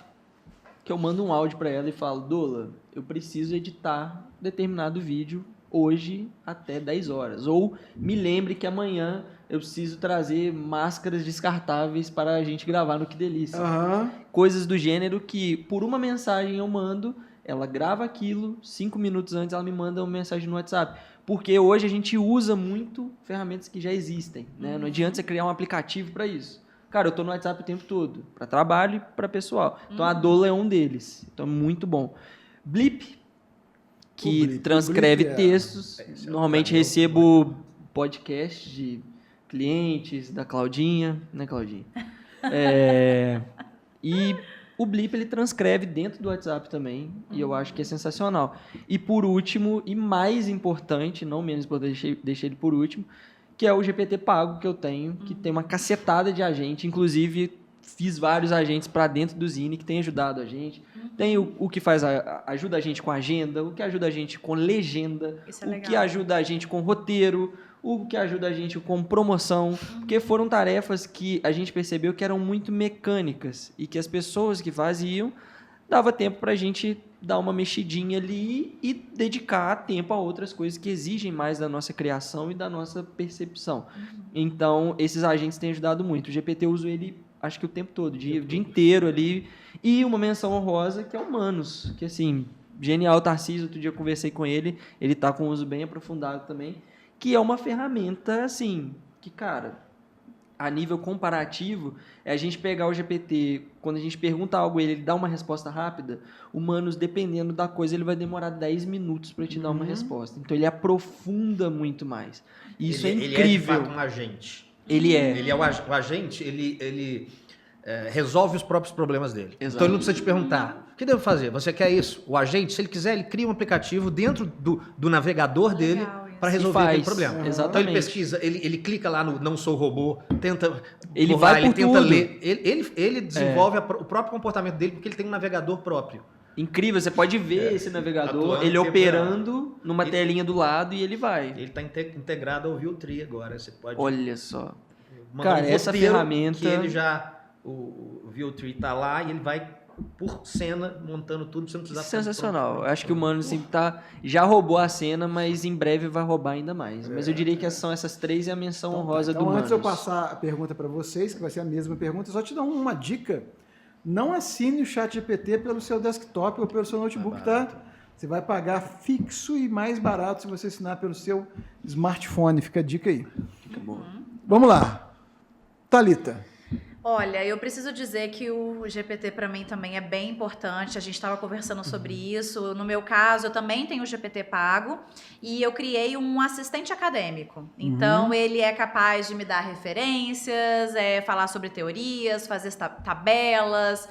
que eu mando um áudio para ela e falo, Dola, eu preciso editar determinado vídeo hoje até 10 horas. Ou me lembre que amanhã eu preciso trazer máscaras descartáveis para a gente gravar no Que Delícia. Aham. Coisas do gênero que, por uma mensagem eu mando, ela grava aquilo, 5 minutos antes ela me manda uma mensagem no WhatsApp. Porque hoje a gente usa muito ferramentas que já existem, né? Não adianta você criar um aplicativo para isso. Cara, eu tô no WhatsApp o tempo todo, para trabalho e para pessoal. Então a Dola é um deles. Então é muito bom. Blip, que O Blip transcreve é- textos. esse é o Normalmente padrão. recebo podcast de clientes, da Claudinha, né, Claudinha? E o Blip ele transcreve dentro do WhatsApp também, e eu acho que é sensacional. E por último, e mais importante, não menos importante, deixei ele por último, que é o GPT Pago que eu tenho, que tem uma cacetada de agente, inclusive fiz vários agentes para dentro do Zine que tem ajudado a gente. Tem o que faz ajuda a gente com agenda, o que ajuda a gente com legenda, Isso é o legal. que ajuda a gente com roteiro, o que ajuda a gente com promoção, porque foram tarefas que a gente percebeu que eram muito mecânicas e que as pessoas que faziam dava tempo para a gente dar uma mexidinha ali e dedicar tempo a outras coisas que exigem mais da nossa criação e da nossa percepção. Então, esses agentes têm ajudado muito. O GPT eu uso ele, acho que o tempo todo, o dia inteiro ali. E uma menção honrosa, que é o Manos, que assim, genial, Tarcísio, outro dia eu conversei com ele, ele tá com um uso bem aprofundado também, que é uma ferramenta, assim, que, cara, a nível comparativo, é a gente pegar o GPT, quando a gente pergunta algo a ele, ele dá uma resposta rápida, o Manos, dependendo da coisa, ele vai demorar 10 minutos para te dar uma resposta. Então, ele aprofunda muito mais. E isso é Ele incrível. é, de fato, um agente. Ele é. Ele é o agente, ele resolve os próprios problemas dele. Exato. Então ele não precisa te perguntar, o que devo fazer? Você quer isso? O agente, se ele quiser, ele cria um aplicativo dentro do navegador dele Legal isso. para E resolver faz. aquele problema. Exatamente. Então ele pesquisa, ele clica lá no Não Sou Robô, tenta Ele por vai lá, ele por tenta tudo. ler. Ele desenvolve o próprio comportamento dele porque ele tem um navegador próprio. Incrível, você pode ver esse navegador, Atuando ele em tempo operando numa Ele- telinha do lado e ele vai. Ele está integrado ao Viewtree agora. Você pode Olha só. mandar Cara, um essa roteiro ferramenta- que ele já... O Viewtree tá lá e ele vai por cena montando tudo, você não precisa ficar Sensacional. pronto. Eu acho que o Mano assim, já roubou a cena, mas em breve vai roubar ainda mais. Mas eu diria que são essas 3 e a menção honrosa Então, do antes de eu Manos. passar a pergunta para vocês, que vai ser a mesma pergunta, só te dar uma dica. Não assine o ChatGPT pelo seu desktop ou pelo seu notebook, tá? Você vai pagar fixo e mais barato se você assinar pelo seu smartphone. Fica a dica aí. Fica bom. Vamos lá. Thalita. Olha, eu preciso dizer que o GPT para mim também é bem importante. A gente estava conversando sobre isso. No meu caso, eu também tenho o GPT pago e eu criei um assistente acadêmico. Então, ele é capaz de me dar referências, falar sobre teorias, fazer tabelas,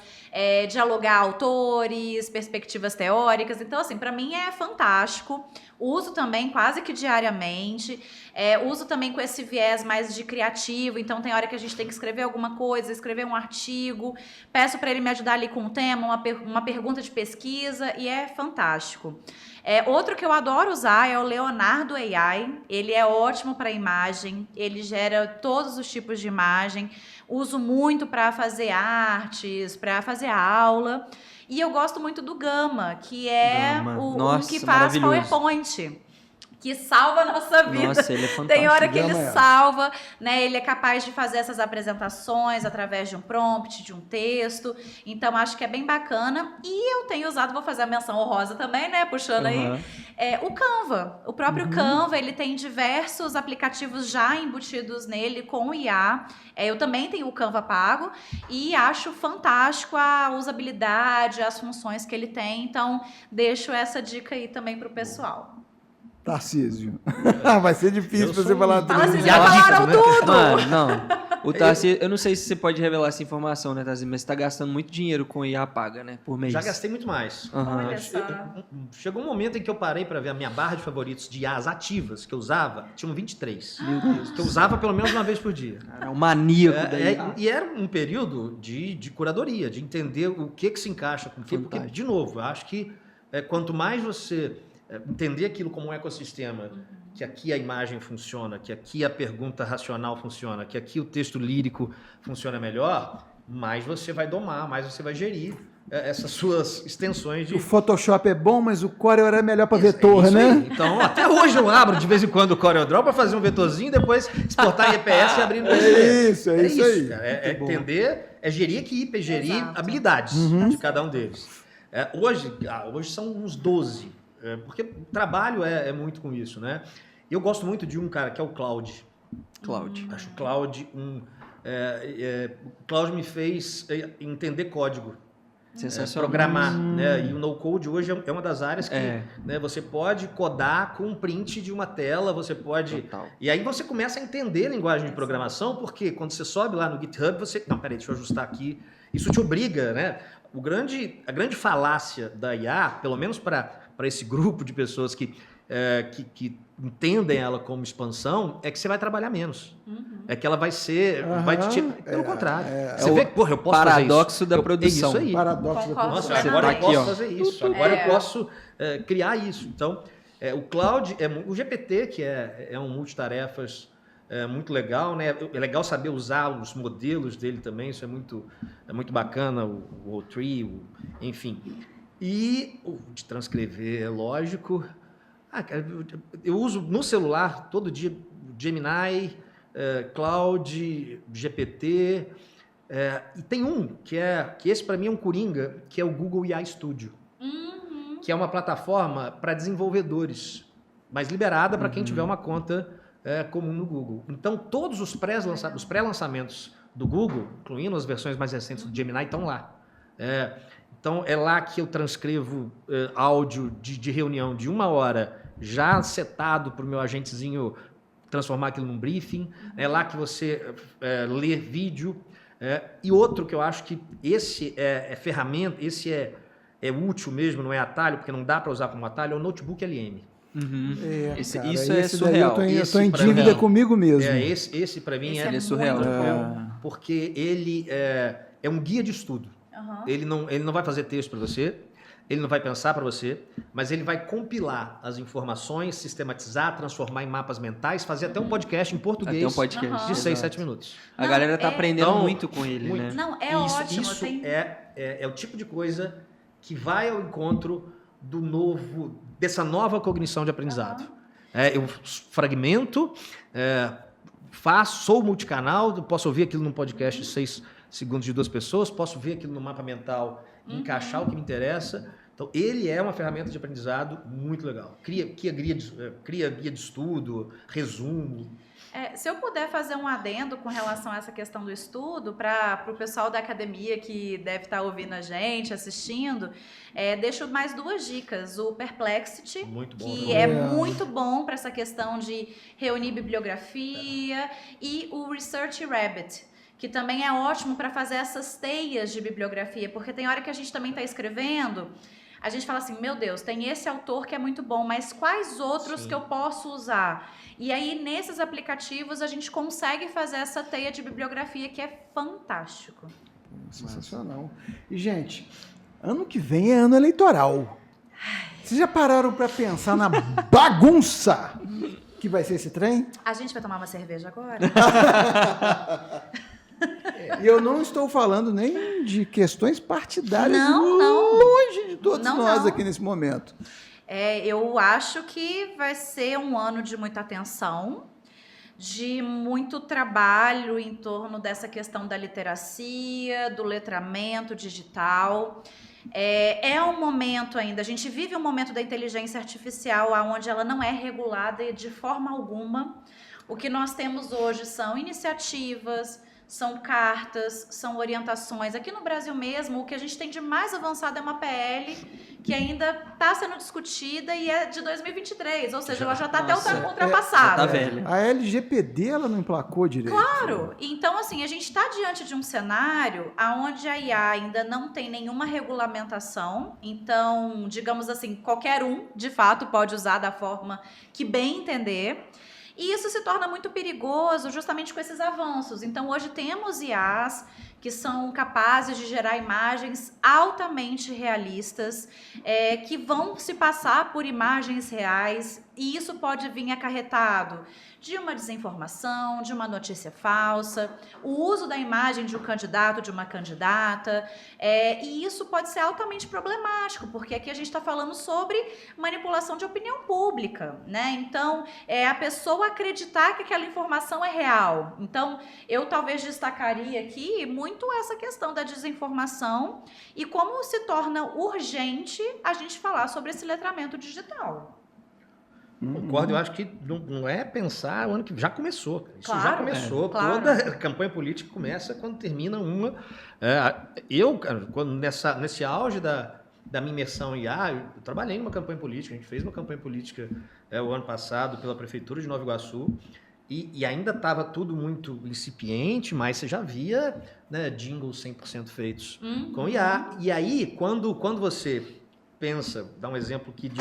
dialogar autores, perspectivas teóricas. Então, assim, para mim é fantástico. Uso também quase que diariamente. Uso também com esse viés mais de criativo. Então, tem hora que a gente tem que escrever alguma coisa, escrever um artigo. Peço para ele me ajudar ali com o tema, uma pergunta de pesquisa. E é fantástico. Outro que eu adoro usar é o Leonardo AI. Ele é ótimo para imagem. Ele gera todos os tipos de imagem. Uso muito para fazer artes, para fazer aula. E eu gosto muito do Gama, que é Gama. o Nossa, que faz maravilhoso. PowerPoint. que salva a nossa vida. Nossa, ele é fantástico. Tem hora que ele Gama é. salva, né? Ele é capaz de fazer essas apresentações através de um prompt, de um texto. Então, acho que é bem bacana. E eu tenho usado, vou fazer a menção honrosa também, né? Puxando aí. O Canva. O próprio Canva, ele tem diversos aplicativos já embutidos nele com IA. Eu também tenho o Canva pago e acho fantástico a usabilidade, as funções que ele tem. Então, deixo essa dica aí também pro pessoal. Tarcísio. Vai ser difícil Eu pra sou você falar um- tudo. Fala, vocês E já a dica, falaram né? tudo! Mano, não. O Tarcísio, eu não sei se você pode revelar essa informação, né, Tarcísio? Mas você tá gastando muito dinheiro com IA paga, né? Por mês. Já gastei muito mais. Aham. Olha só. Chegou um momento em que eu parei para ver a minha barra de favoritos de IAs ativas que eu usava, tinham 23. Meu Deus. Que eu usava pelo menos uma vez por dia. Cara, é um maníaco da IA. E era um período de curadoria, de entender o que se encaixa com o que. Porque, Fantástico. de novo, eu acho que quanto mais você entender aquilo como um ecossistema, que aqui a imagem funciona, que aqui a pergunta racional funciona, que aqui o texto lírico funciona melhor, mais você vai domar, mais você vai gerir essas suas extensões de... O Photoshop é bom, mas o Corel é melhor para Isso- vetor, isso né? aí. Então, até hoje eu abro de vez em quando o CorelDRAW para fazer um vetorzinho, depois exportar em EPS e abrir no PC. É isso aí. Cara. É entender, é gerir equipe, é gerir Exato. habilidades de cada um deles. Hoje são uns 12, porque o trabalho é muito com isso, né? Eu gosto muito de um cara que é o Claude. Cloud. Acho o Claude o Claude me fez entender código. Sensacional. Programar, né? E o no-code hoje é uma das áreas que É. né, você pode codar com um print de uma tela, você pode... Total. E aí você começa a entender a linguagem de programação, porque quando você sobe lá no GitHub, você... Não, peraí, deixa eu ajustar aqui. Isso te obriga, né? A grande falácia da IA, pelo menos para esse grupo de pessoas que entendem ela como expansão, é que você vai trabalhar menos. É que ela vai ser... vai te pelo contrário. Você vê, porra, eu posso fazer isso. Paradoxo da produção. É isso aí. Paradoxo da Concordo. produção. Nossa, Você agora tá eu aqui, posso ó. fazer isso. Agora É. eu posso criar isso. Então, o Cloud, o GPT, que é um multitarefas muito legal, né? É legal saber usar os modelos dele também, isso é muito bacana, o O3, enfim. E o de transcrever, é lógico. Cara, eu uso no celular todo dia Gemini, Cloud, GPT, e tem um que esse para mim é um coringa, que é o Google IA Studio, que é uma plataforma para desenvolvedores, mas liberada para quem tiver uma conta comum no Google. Então todos os pré-lançamentos do Google, incluindo as versões mais recentes do Gemini, estão lá. Então é lá que eu transcrevo áudio de reunião de 1 hora, já setado para o meu agentezinho transformar aquilo num briefing. É lá que você lê vídeo. E outro que eu acho que esse é ferramenta, esse é útil mesmo, não é atalho, porque não dá para usar como atalho, é o Notebook LM. É, Isso cara, é esse daí surreal. Eu tô Esse em pra dívida mim- comigo mesmo. Esse para mim Esse Ele é surreal. muito É. bom. porque ele é um guia de estudo. Aham. Ele não vai fazer texto para você, ele não vai pensar para você, mas ele vai compilar as informações, sistematizar, transformar em mapas mentais, fazer até um podcast em português Até um podcast. Aham. de 6, Exato. 7 minutos. A galera tá aprendendo Então, muito com ele, muito. né? Não, é Isso, ótimo. Isso tem... é o tipo de coisa que vai ao encontro dessa nova cognição de aprendizado. Eu fragmento, sou multicanal, posso ouvir aquilo num podcast de 6 segundos de 2 pessoas, posso ver aquilo no mapa mental, encaixar o que me interessa. Então, ele é uma ferramenta de aprendizado muito legal. Cria guia de estudo, resumo. Se eu puder fazer um adendo com relação a essa questão do estudo, para o pessoal da academia que deve estar ouvindo a gente, assistindo, deixo mais 2 dicas. O Perplexity, Muito bom. que né? é muito bom para essa questão de reunir bibliografia, e o Research Rabbit, que também é ótimo para fazer essas teias de bibliografia, porque tem hora que a gente também está escrevendo, a gente fala assim, meu Deus, tem esse autor que é muito bom, mas quais outros Sim. que eu posso usar? E aí, nesses aplicativos, a gente consegue fazer essa teia de bibliografia, que é fantástico. Sensacional. E, gente, ano que vem é ano eleitoral. Vocês já pararam para pensar na bagunça que vai ser esse trem? A gente vai tomar uma cerveja agora? E eu não estou falando nem de questões partidárias, Não, não. longe de todos Não, nós não. aqui nesse momento. Eu acho que vai ser um ano de muita atenção, de muito trabalho em torno dessa questão da literacia, do letramento digital. É um momento ainda, a gente vive um momento da inteligência artificial onde ela não é regulada de forma alguma. O que nós temos hoje são iniciativas, são cartas, são orientações. Aqui no Brasil mesmo, o que a gente tem de mais avançado é uma PL que ainda está sendo discutida e é de 2023, ou seja, ela já está até ultrapassada. Tá velha. A LGPD, ela não emplacou direito. Claro! Então, assim, a gente está diante de um cenário onde a IA ainda não tem nenhuma regulamentação. Então, digamos assim, qualquer um, de fato, pode usar da forma que bem entender. E isso se torna muito perigoso justamente com esses avanços. Então, hoje temos IAs que são capazes de gerar imagens altamente realistas, que vão se passar por imagens reais, e isso pode vir acarretado de uma desinformação, de uma notícia falsa, o uso da imagem de um candidato, de uma candidata, e isso pode ser altamente problemático, porque aqui a gente está falando sobre manipulação de opinião pública, né? Então, a pessoa acreditar que aquela informação é real. Então, eu talvez destacaria aqui muito essa questão da desinformação e como se torna urgente a gente falar sobre esse letramento digital. Concordo, eu acho que não é pensar o ano que já começou. Isso Claro, já começou. claro. Toda campanha política começa quando termina uma. Nesse auge da minha imersão em IA, eu trabalhei numa campanha política, a gente fez uma campanha política o ano passado pela Prefeitura de Nova Iguaçu. E ainda estava tudo muito incipiente, mas você já via, né, jingles 100% feitos com IA. E aí, quando você pensa, dá um exemplo aqui de...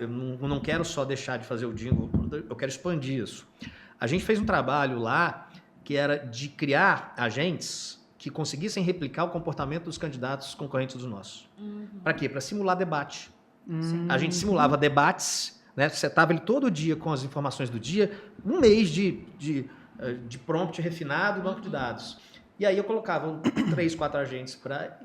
eu não quero só deixar de fazer o jingle, eu quero expandir isso. A gente fez um trabalho lá que era de criar agentes que conseguissem replicar o comportamento dos candidatos concorrentes dos nossos. Para quê? Para simular debate. A gente simulava debates, né? Setava ele todo dia com as informações do dia, um mês de prompt refinado no banco de dados. E aí eu colocava 3, 4 agentes para...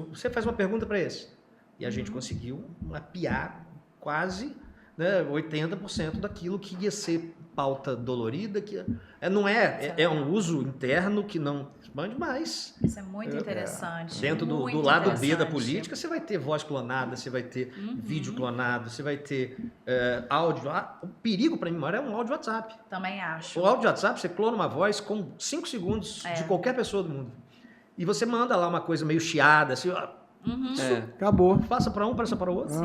Você faz uma pergunta para esse. E a gente conseguiu mapear quase, né, 80% daquilo que ia ser pauta dolorida. É um uso interno que não expande mais. Isso é muito interessante. Dentro do muito lado B da interessante. política, você vai ter voz clonada, você vai ter vídeo clonado, você vai ter áudio. O perigo, para mim, maior é um áudio WhatsApp. Também acho. O áudio WhatsApp, você clona uma voz com 5 segundos de qualquer pessoa do mundo. E você manda lá uma coisa meio chiada, assim... Acabou. Passa para um, passa para o outro.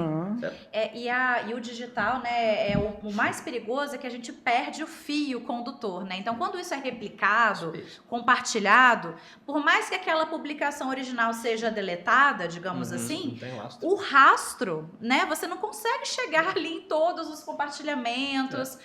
E o digital, né, o mais perigoso é que a gente perde o fio condutor, né? Então, quando isso é replicado, compartilhado, por mais que aquela publicação original seja deletada, digamos assim, não tem lastro. o rastro, né? Você não consegue chegar ali em todos os compartilhamentos.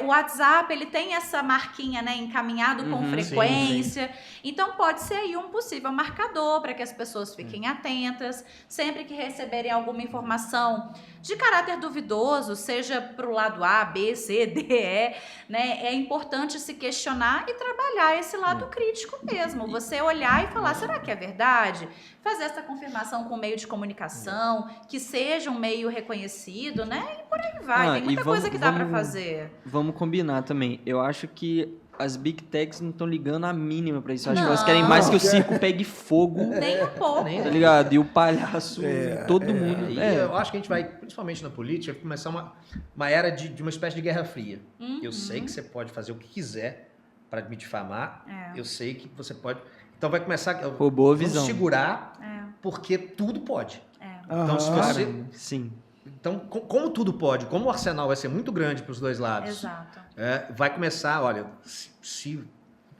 O WhatsApp, ele tem essa marquinha, né, encaminhado com frequência. Sim. Então, pode ser aí um possível marcador para que as pessoas fiquem atentas. Sempre que receberem alguma informação de caráter duvidoso, seja para o lado A, B, C, D, E, né, é importante se questionar e trabalhar esse lado crítico mesmo. Você olhar e falar, será que é verdade? Fazer essa confirmação com meio de comunicação, que seja um meio reconhecido, né? E por aí vai. Tem muita coisa que dá para fazer. Vamos combinar também. Eu acho que as Big Techs não estão ligando a mínima pra isso. Eu acho que elas querem mais que o circo pegue fogo. Nem um pouco. Tá ligado? E o palhaço, todo mundo. Eu acho que a gente vai, principalmente na política, começar uma era de uma espécie de guerra fria. Eu sei que você pode fazer o que quiser para me difamar. Eu sei que você pode... Então vai começar... boa visão. Vamos segurar, porque tudo pode. Então, se você... Sim. Então, como tudo pode, como o arsenal vai ser muito grande para os dois lados, Exato. Vai começar, olha,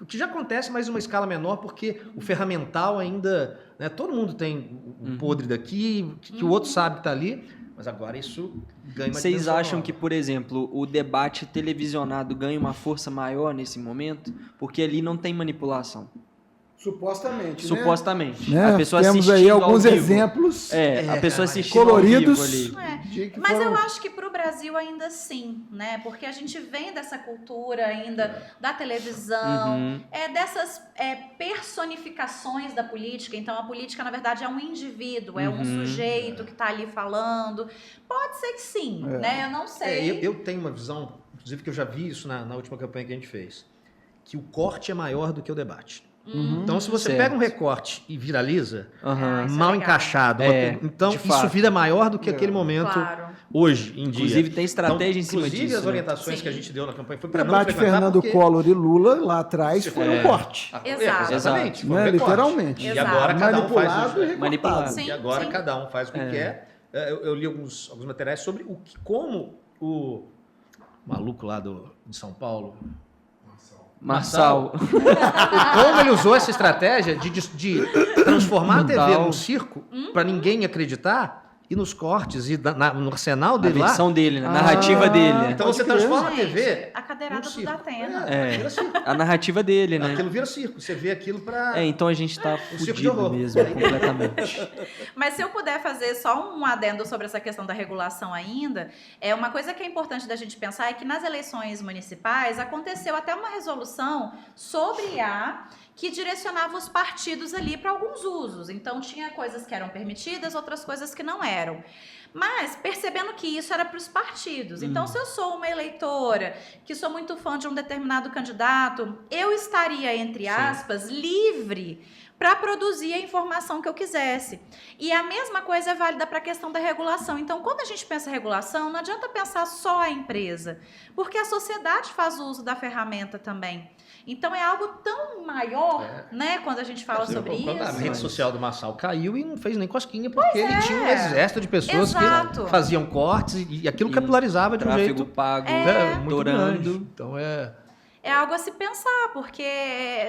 o que já acontece, mas em uma escala menor, porque o ferramental ainda, né, todo mundo tem um podre daqui, que o outro sabe que está ali, mas agora isso ganha uma Vocês dimensão acham nova. que, por exemplo, o debate televisionado ganha uma força maior nesse momento? Porque ali não tem manipulação. Supostamente, Supostamente. né? A pessoa Temos assistindo aí ao alguns vivo. exemplos A pessoa mas assistindo coloridos. ao vivo ali. Mas eu acho que para o Brasil ainda sim, né? Porque a gente vem dessa cultura ainda da televisão, Uhum. dessas personificações da política. Então a política, na verdade, é um indivíduo, é um sujeito que está ali falando. Pode ser que sim, né? Eu não sei. Eu tenho uma visão, inclusive que eu já vi isso na última campanha que a gente fez, que o corte é maior do que o debate. Então, se você Certo. pega um recorte e viraliza, Aham. Isso é mal legal. encaixado, então de isso fato. vira maior do que aquele momento Claro. hoje em dia. Inclusive, tem estratégia em cima inclusive, disso, as né? orientações Sim. que a gente deu na campanha foi O para não debate frequentar Fernando porque... Collor e Lula lá atrás foi um corte. Exato. Exatamente. Foi um Né? recorte. Literalmente. E Exato. agora cada um faz Manipulado e recortado. Manipulado. Sim, E agora sim. cada um faz o que quer. Eu li alguns materiais sobre como o maluco lá de São Paulo, Marçal. como ele usou essa estratégia de transformar a TV Brutal. num circo para ninguém acreditar e nos cortes e no arsenal A dele lá. versão dele, né? A narrativa dele. Né? Então Pode você crer. transforma a Gente, TV a cadeirada num do circo. Datena. Vira circo. A narrativa dele, né? Aquilo vira circo. Você vê aquilo para... Então a gente tá circo de fudido horror. mesmo, completamente. Mas se eu puder fazer só um adendo sobre essa questão da regulação ainda, uma coisa que é importante da gente pensar é que nas eleições municipais aconteceu até uma resolução sobre IA que direcionava os partidos ali para alguns usos. Então tinha coisas que eram permitidas, outras coisas que não eram. Mas percebendo que isso era para os partidos. Então, se eu sou uma eleitora que sou muito fã de um determinado candidato, eu estaria, entre aspas, livre para produzir a informação que eu quisesse. E a mesma coisa é válida para a questão da regulação. Então, quando a gente pensa em regulação, não adianta pensar só a empresa, porque a sociedade faz uso da ferramenta também. Então, é algo tão maior, né, quando a gente fala sobre isso. A rede social do Marçal caiu e não fez nem cosquinha, porque ele tinha um exército de pessoas Exato. que faziam cortes e aquilo E um capitularizava de um Tráfego jeito pago, muito grande. estourando. Então É algo a se pensar, porque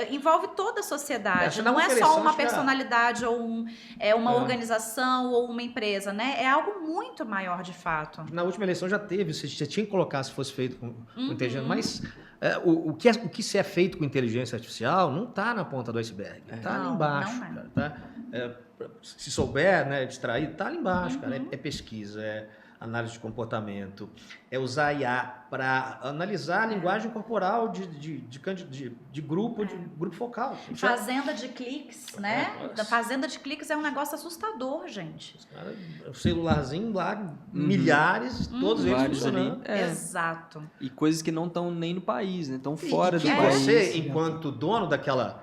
envolve toda a sociedade. Na Não é última só eleição, uma acho que era- personalidade ou uma organização ou uma empresa, né? É algo muito maior de fato. Na última eleição já teve, você tinha que colocar se fosse feito com inteligência, mas o que se é feito com inteligência artificial não está na ponta do iceberg, está ali Não, embaixo. não é. Cara, se souber, né, distrair, está ali embaixo, cara. É pesquisa, é análise de comportamento, é usar IA para analisar a linguagem corporal de grupo, de grupo focal. Fazenda de cliques, né? Da fazenda de cliques é um negócio assustador, gente. Cara, o celularzinho lá, milhares, todos eles Vários ali. funcionando. Exato. E coisas que não estão nem no país, né? Estão fora do E país. você, enquanto dono daquela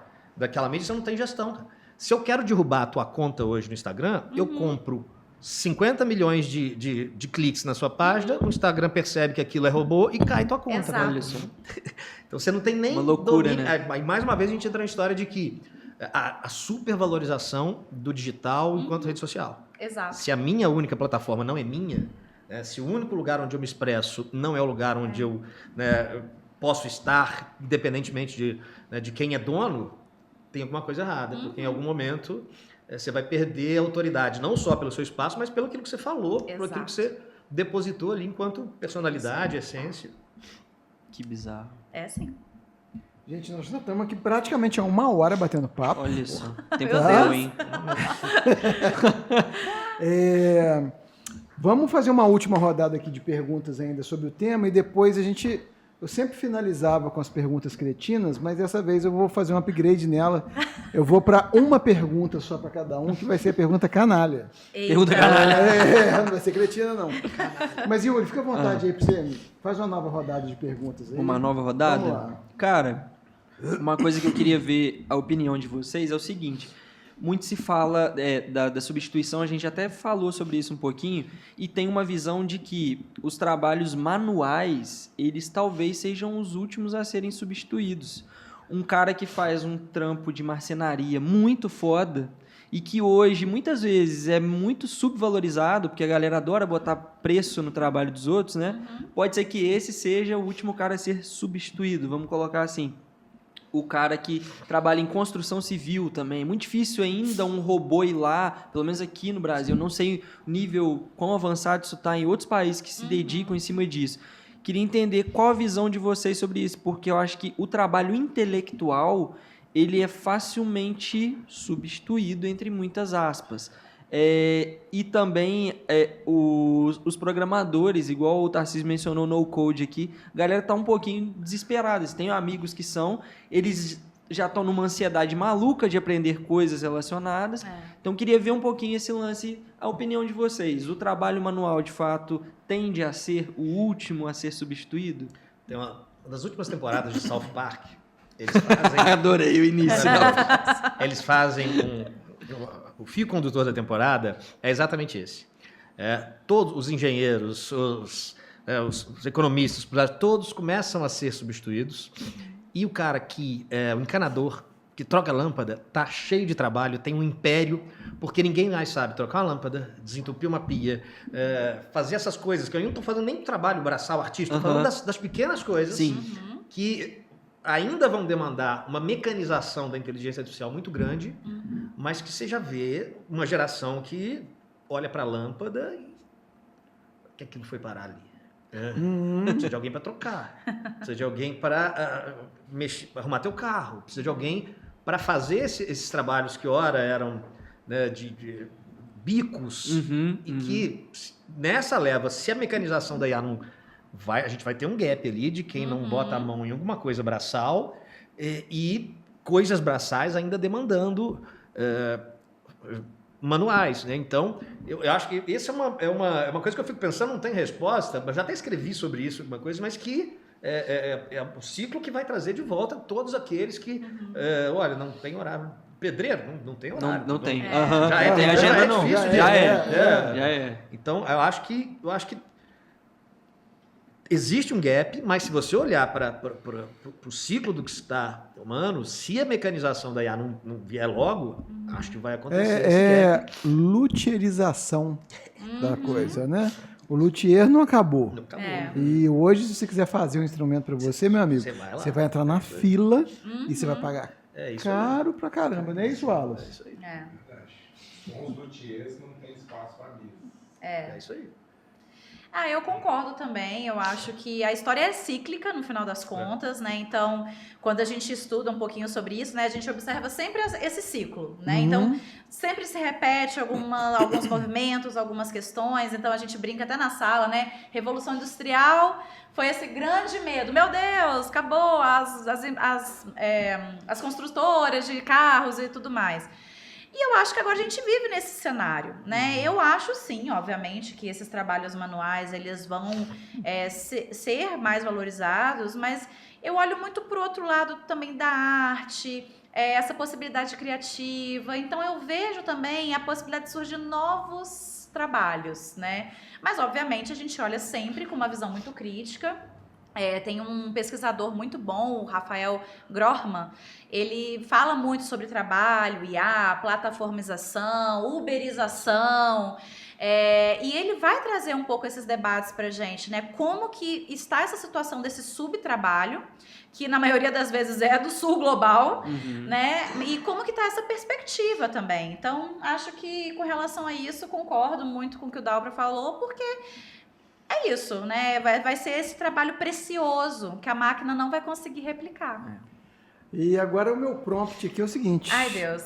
mídia, você não tem gestão, cara. Se eu quero derrubar a tua conta hoje no Instagram, eu compro 50 milhões de cliques na sua página, o Instagram percebe que aquilo é robô e cai tua conta. Exato. Olha só. Então você não tem nem Uma loucura, domínio. né? Aí, mais uma vez a gente entra na história de que a supervalorização do digital enquanto rede social. Exato. Se a minha única plataforma não é minha, né, se o único lugar onde eu me expresso não é o lugar onde eu, né, posso estar, independentemente de quem é dono, tem alguma coisa errada, porque em algum momento você vai perder a autoridade, não só pelo seu espaço, mas pelo aquilo que você falou, pelo aquilo que você depositou ali enquanto personalidade, essência. Que bizarro. É sim. Gente, nós já estamos aqui praticamente há 1 hora batendo papo. Olha só. Tempo Meu voa, Deus. hein? Vamos fazer uma última rodada aqui de perguntas ainda sobre o tema e depois eu sempre finalizava com as perguntas cretinas, mas dessa vez eu vou fazer um upgrade nela. Eu vou para uma pergunta só para cada um, que vai ser a pergunta canalha. Pergunta canalha. Não vai ser cretina, não. Mas, Yuri, fica à vontade aí para você. Faz uma nova rodada de perguntas aí. Uma nova rodada? Vamos lá. Cara, uma coisa que eu queria ver a opinião de vocês é o seguinte. Muito se fala da substituição, a gente até falou sobre isso um pouquinho, e tem uma visão de que os trabalhos manuais, eles talvez sejam os últimos a serem substituídos. Um cara que faz um trampo de marcenaria muito foda, e que hoje, muitas vezes, é muito subvalorizado, porque a galera adora botar preço no trabalho dos outros, né? Pode ser que esse seja o último cara a ser substituído, vamos colocar assim. O cara que trabalha em construção civil também. Muito difícil ainda um robô ir lá, pelo menos aqui no Brasil. Eu não sei o nível, quão avançado isso está em outros países que se dedicam em cima disso. Queria entender qual a visão de vocês sobre isso, porque eu acho que o trabalho intelectual, ele é facilmente substituído, entre muitas aspas. E também os programadores, igual o Tarcísio mencionou no code aqui, a galera tá um pouquinho desesperada. Tenho amigos que eles já estão numa ansiedade maluca de aprender coisas relacionadas. Então, queria ver um pouquinho esse lance, a opinião de vocês. O trabalho manual, de fato, tende a ser o último a ser substituído? Tem uma das últimas temporadas de South Park, eles fazem... Adorei o início. Eles fazem o fio condutor da temporada é exatamente esse. Todos os engenheiros, os economistas, todos começam a ser substituídos. E o cara o encanador, que troca lâmpada, tá cheio de trabalho, tem um império, porque ninguém mais sabe trocar uma lâmpada, desentupir uma pia, fazer essas coisas, que eu não estou fazendo nem trabalho braçal artístico, estou falando das pequenas coisas. Sim. Que ainda vão demandar uma mecanização da inteligência artificial muito grande, mas que você já vê uma geração que olha para a lâmpada e o que aquilo foi parar ali? Precisa de alguém para trocar, precisa de alguém para arrumar teu carro, precisa de alguém para fazer esses trabalhos que ora eram, né, de bicos, e que nessa leva, se a mecanização da IA não vai, a gente vai ter um gap ali de quem não bota a mão em alguma coisa braçal e coisas braçais ainda demandando manuais, né? Então, eu acho que essa é uma coisa que eu fico pensando, não tem resposta, mas já até escrevi sobre isso, alguma coisa, mas que é o ciclo que vai trazer de volta todos aqueles que, olha, não tem horário. Pedreiro, não tem horário. Não tem. Já tem agenda, não. Difícil, Já é. Então, eu acho que existe um gap, mas se você olhar para o ciclo do que se está tomando, se a mecanização da IA não vier logo, acho que vai acontecer esse gap. Lutherização da coisa, né? O luthier não acabou. Não acabou. E hoje, se você quiser fazer um instrumento para você, meu amigo, você vai entrar na fila e você vai pagar caro pra caramba, não é isso, Wallace? É isso aí. Com os luthiers não tem espaço para mim. É isso aí. Eu concordo também. Eu acho que a história é cíclica, no final das contas, né? Então, quando a gente estuda um pouquinho sobre isso, né, a gente observa sempre esse ciclo, né? Então, sempre se repete alguns movimentos, algumas questões. Então, a gente brinca até na sala, né? Revolução Industrial foi esse grande medo. Meu Deus, acabou as construtoras de carros e tudo mais. E eu acho que agora a gente vive nesse cenário, né? Eu acho sim, obviamente, que esses trabalhos manuais, eles vão ser mais valorizados, mas eu olho muito pro outro lado também da arte, essa possibilidade criativa. Então eu vejo também a possibilidade de surgir novos trabalhos, né? Mas, obviamente, a gente olha sempre com uma visão muito crítica. Tem um pesquisador muito bom, o Rafael Grohmann, ele fala muito sobre trabalho, IA, plataformização, uberização, e ele vai trazer um pouco esses debates pra gente, né? Como que está essa situação desse subtrabalho, que na maioria das vezes é do sul global, né? E como que está essa perspectiva também. Então, acho que com relação a isso, concordo muito com o que o Dalbra falou, porque é isso, né? Vai ser esse trabalho precioso que a máquina não vai conseguir replicar. E agora o meu prompt aqui é o seguinte. Ai, Deus.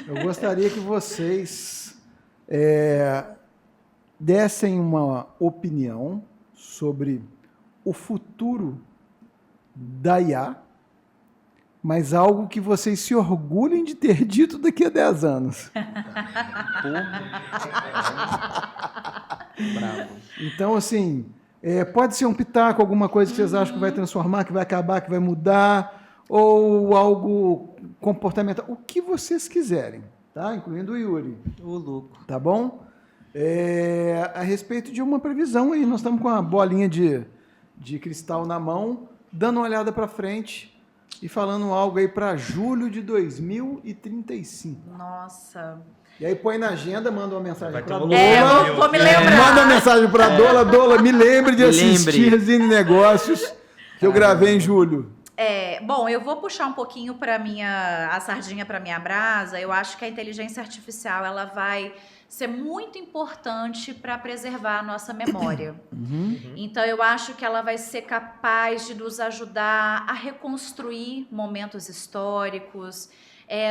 Eu gostaria que vocês dessem uma opinião sobre o futuro da IA, mas algo que vocês se orgulhem de ter dito daqui a 10 anos. Bravo. Então, assim, pode ser um pitaco, alguma coisa que vocês acham que vai transformar, que vai acabar, que vai mudar, ou algo comportamental, o que vocês quiserem, tá? Incluindo o Yuri. Ô, louco. Tá bom? A respeito de uma previsão aí, nós estamos com a bolinha de cristal na mão, dando uma olhada para frente e falando algo aí para julho de 2035. Nossa. E aí põe na agenda, manda uma mensagem para a um Dola. Vou me lembrar. Manda uma mensagem para a Dola. Dola, me lembre de assistir Resine Negócios, que eu gravei em julho. Bom, eu vou puxar um pouquinho para a sardinha para minha brasa. Eu acho que a inteligência artificial ela vai ser muito importante para preservar a nossa memória. Então, eu acho que ela vai ser capaz de nos ajudar a reconstruir momentos históricos,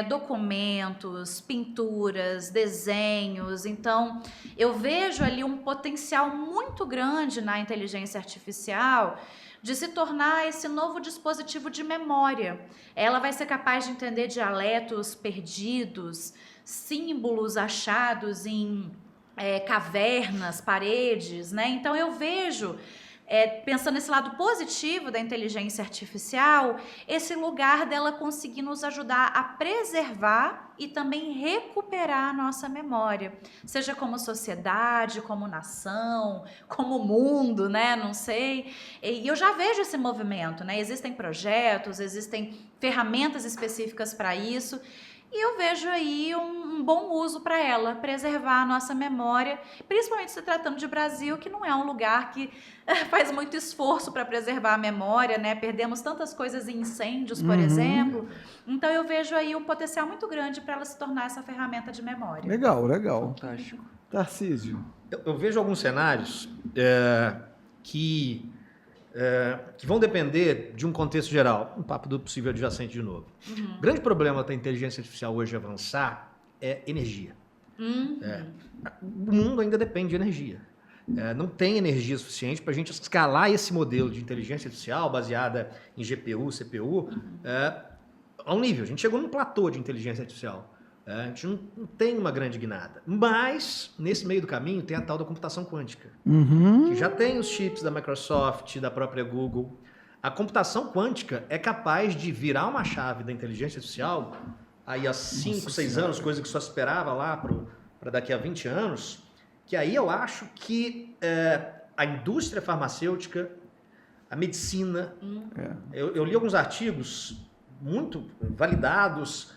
documentos, pinturas, desenhos. Então, eu vejo ali um potencial muito grande na inteligência artificial de se tornar esse novo dispositivo de memória. Ela vai ser capaz de entender dialetos perdidos, símbolos achados em cavernas, paredes, né? Então eu vejo, pensando nesse lado positivo da inteligência artificial, esse lugar dela conseguir nos ajudar a preservar e também recuperar a nossa memória, seja como sociedade, como nação, como mundo, né? Não sei. E eu já vejo esse movimento, né? Existem projetos, existem ferramentas específicas para isso. E eu vejo aí um bom uso para ela, preservar a nossa memória, principalmente se tratando de Brasil, que não é um lugar que faz muito esforço para preservar a memória, né? Perdemos tantas coisas em incêndios, por exemplo. Então eu vejo aí um potencial muito grande para ela se tornar essa ferramenta de memória. Legal, legal. Fantástico. Tarcísio. Eu vejo alguns cenários que vão depender de um contexto geral. Um papo do possível adjacente de novo. O grande problema da inteligência artificial hoje avançar é energia. O mundo ainda depende de energia. Não tem energia suficiente para a gente escalar esse modelo de inteligência artificial baseada em GPU, CPU, a um nível. A gente chegou num platô de inteligência artificial. A gente não tem uma grande guinada. Mas, nesse meio do caminho, tem a tal da computação quântica. Que já tem os chips da Microsoft, da própria Google. A computação quântica é capaz de virar uma chave da inteligência artificial aí há 5, 6 anos, coisa que só esperava lá para daqui a 20 anos, que aí eu acho que a indústria farmacêutica, a medicina... Eu li alguns artigos muito validados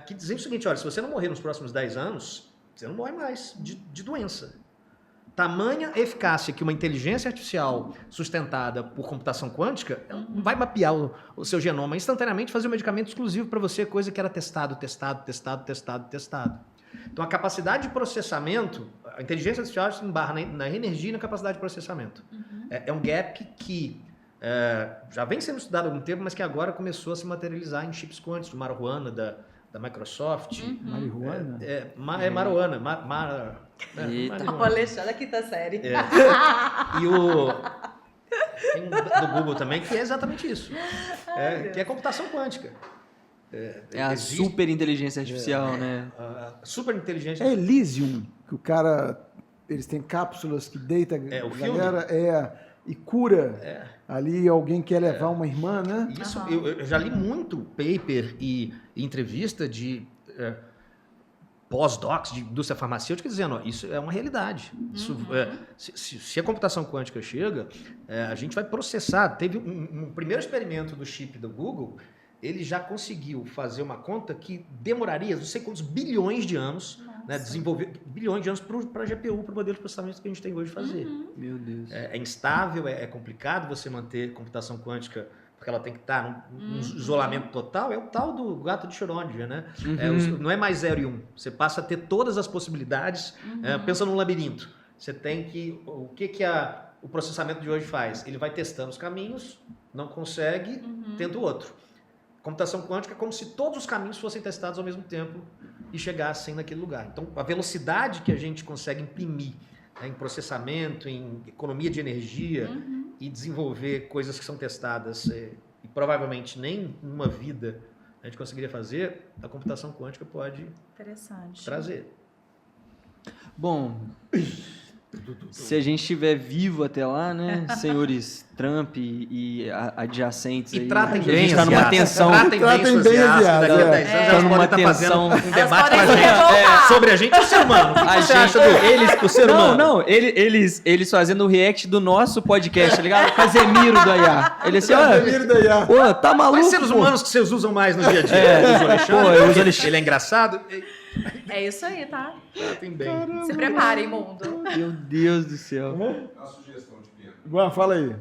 que dizem o seguinte, olha, se você não morrer nos próximos 10 anos, você não morre mais de doença. Tamanha eficácia que uma inteligência artificial sustentada por computação quântica vai mapear o seu genoma instantaneamente, fazer um medicamento exclusivo para você, coisa que era testado. Então, a capacidade de processamento, a inteligência artificial se embarra na energia e na capacidade de processamento. É um gap que já vem sendo estudado há algum tempo, mas que agora começou a se materializar em chips quânticos, marihuana da Microsoft. Marihuana? Marihuana. O Alexandre da quinta série. E tem do Google também, que é exatamente isso. Que é computação quântica. A super inteligência artificial, né? Super inteligência. É Elysium, que o cara... Eles têm cápsulas que deita o a filme? galera e cura. Ali alguém quer levar uma irmã, né? Isso, eu já li muito paper e entrevista de pós-docs de indústria farmacêutica dizendo, isso é uma realidade. Isso, se a computação quântica chega, a gente vai processar. Teve um primeiro experimento do chip do Google, ele já conseguiu fazer uma conta que demoraria não sei quantos bilhões de anos, né, desenvolver bilhões de anos para a GPU, para o modelo de processamento que a gente tem hoje fazer. Meu Deus. É instável, é complicado você manter computação quântica, porque ela tem que estar num isolamento total. É o tal do gato de Schrödinger, né? Não é mais 0 e 1. Você passa a ter todas as possibilidades. Pensa num labirinto. Você tem que... O que o processamento de hoje faz? Ele vai testando os caminhos, não consegue, tenta o outro. Computação quântica é como se todos os caminhos fossem testados ao mesmo tempo e chegassem naquele lugar. Então, a velocidade que a gente consegue imprimir em processamento, em economia de energia e desenvolver coisas que são testadas e provavelmente nem numa vida a gente conseguiria fazer, a computação quântica pode trazer. Bom, se a gente estiver vivo até lá, né, senhores Trump e adjacentes aí, tratem a bem gente está numa tensão. Tratem bem suas IAs, daqui a 10 anos elas podem estar fazendo um debate com a gente sobre a gente e o ser humano. O que você acha o ser humano? Não, eles fazendo o react do nosso podcast, tá ligado? Casemiro do IA. Ele assim, Casemiro do IA. Pô, tá maluco? Quais seres humanos que vocês usam mais no dia a dia? Eu uso Alexandre. Ele é engraçado? É isso aí, tá? Tratem bem. Se preparem, mundo. Meu Deus do céu. Uma sugestão de Pedro. Guan, fala aí.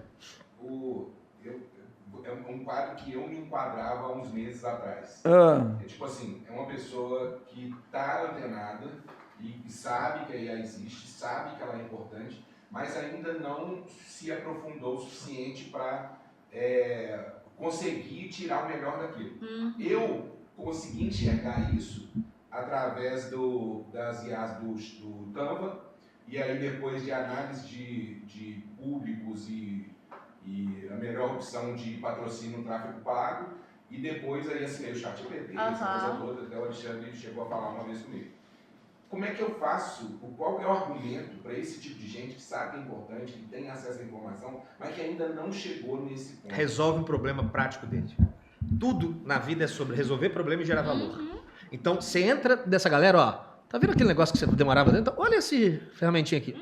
É um quadro que eu me enquadrava há uns meses atrás. É tipo assim, é uma pessoa que está antenada e sabe que a IA existe, sabe que ela é importante, mas ainda não se aprofundou o suficiente para conseguir tirar o melhor daquilo. Eu consegui enxergar isso através das IAs do Canva, e aí depois de análise de públicos e a melhor opção de patrocínio no tráfego pago, e depois aí assinei o ChatGPT, essa coisa toda, até o Alexandre chegou a falar uma vez comigo. Como é que eu faço, qual é o argumento para esse tipo de gente que sabe que é importante, que tem acesso à informação, mas que ainda não chegou nesse ponto? Resolve um problema prático dele. Tudo na vida é sobre resolver problema e gerar valor. Então, você entra dessa galera, ó, tá vendo aquele negócio que você demorava dentro? Olha esse ferramentinha aqui.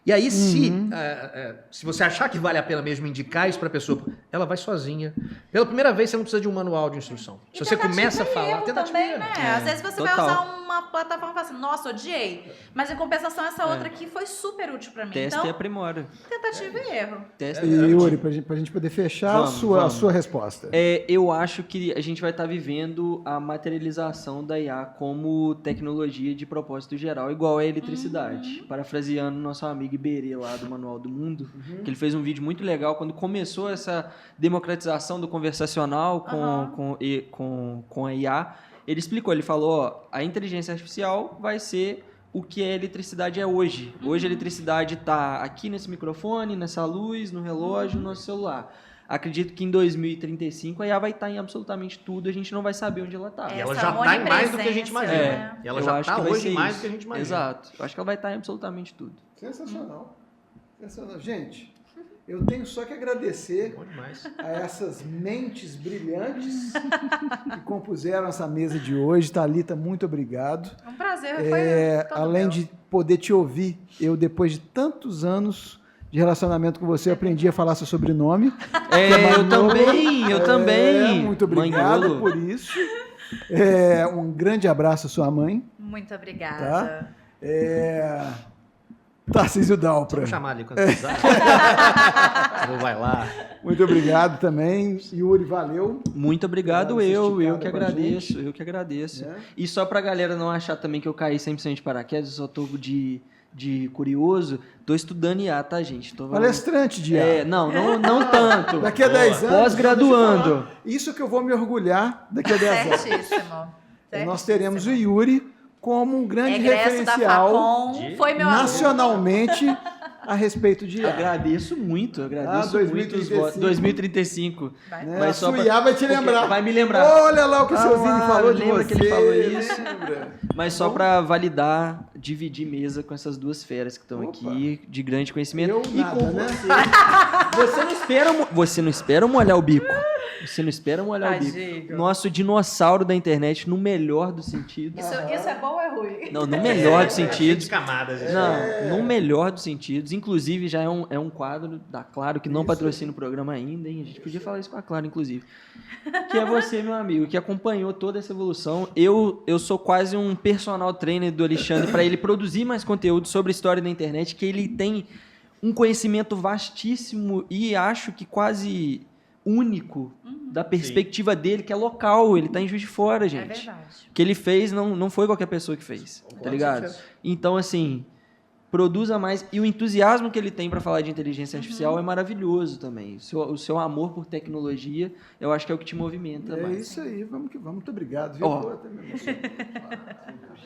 E aí, se você achar que vale a pena mesmo indicar isso para a pessoa, ela vai sozinha. Pela primeira vez, você não precisa de um manual de instrução. Se você começa a falar... também, né? Às vezes você vai usar uma plataforma e fala assim, nossa, odiei. Mas, em compensação, essa outra aqui foi super útil para mim. Testa então, e aprimora. tentativa e erro. Testa E Yuri, pra gente poder fechar a sua resposta. Eu acho que a gente vai estar vivendo a materialização da IA como tecnologia de propósito geral, igual a eletricidade. Parafraseando nosso amigo Iberê lá do Manual do Mundo, que ele fez um vídeo muito legal quando começou essa democratização do conversacional com a IA. Ele explicou, ele falou, ó, a inteligência artificial vai ser o que a eletricidade é hoje. Hoje a eletricidade está aqui nesse microfone, nessa luz, no relógio, no nosso celular. Acredito que em 2035 a IA vai estar em absolutamente tudo, a gente não vai saber onde ela está. E ela já está em mais do que a gente imagina. E ela já está hoje em mais do que a gente imagina. Exato. Eu acho que ela vai estar em absolutamente tudo. Sensacional. Gente, eu tenho só que agradecer a essas mentes brilhantes que compuseram essa mesa de hoje. Thalita, muito obrigado. Um prazer, foi todo além meu. de poder te ouvir, eu depois de tantos anos de relacionamento com você, aprendi a falar seu sobrenome. Eu também. Muito obrigado Manholo. por isso. Um grande abraço à sua mãe. Muito obrigada. Tarcísio Dalpra. Vamos chamar ali quando precisar. Vai lá. Muito obrigado também. Yuri, valeu. Muito obrigado, eu que agradeço. É. E só pra galera não achar também que eu caí 100% de paraquedas, eu só tô de curioso, tô estudando IA, tá, gente? Palestrante de IA. Não tanto. Daqui a 10 anos. Pós-graduando. deixa eu falar, isso que eu vou me orgulhar daqui a 10 anos. Certíssimo. Nós teremos o Yuri como um grande Egresso da referencial Facom, foi meu aluno. nacionalmente a respeito de IA. Agradeço muito muito 2035. os votos. 2035. Né? Mas A só sua pra- IA vai te porque lembrar. vai me lembrar. Olha lá o que o seu Zine falou de lembra você. que ele falou isso? Lembra? Mas só pra validar, dividir mesa com essas duas feras que estão Opa. aqui, de grande conhecimento. Eu E nada, com né? você não espera molhar o bico. Você não espera molhar o bico. Tadinho. Nosso dinossauro da internet, no melhor dos sentidos. Isso é bom ou é ruim? Não, no melhor dos Cheio de sentidos. camadas. Não, no melhor dos sentidos. Inclusive, já é um quadro da Claro, que não patrocina o programa ainda, hein? A gente podia falar isso com a Claro, inclusive. Que é você, meu amigo, que acompanhou toda essa evolução. Eu sou quase um personal trainer do Alexandre para ele produzir mais conteúdo sobre a história da internet, que ele tem um conhecimento vastíssimo e acho que quase único da perspectiva dele, que é local. Ele tá em Juiz de Fora, gente. É verdade. O que ele fez não foi qualquer pessoa que fez, tá ligado? Então, assim, produza mais. E o entusiasmo que ele tem para falar de inteligência artificial é maravilhoso também. O seu amor por tecnologia, eu acho que é o que te movimenta É mais. isso aí, vamos que vamos. Muito obrigado. Viu? Ó. Pô, até me emocionei.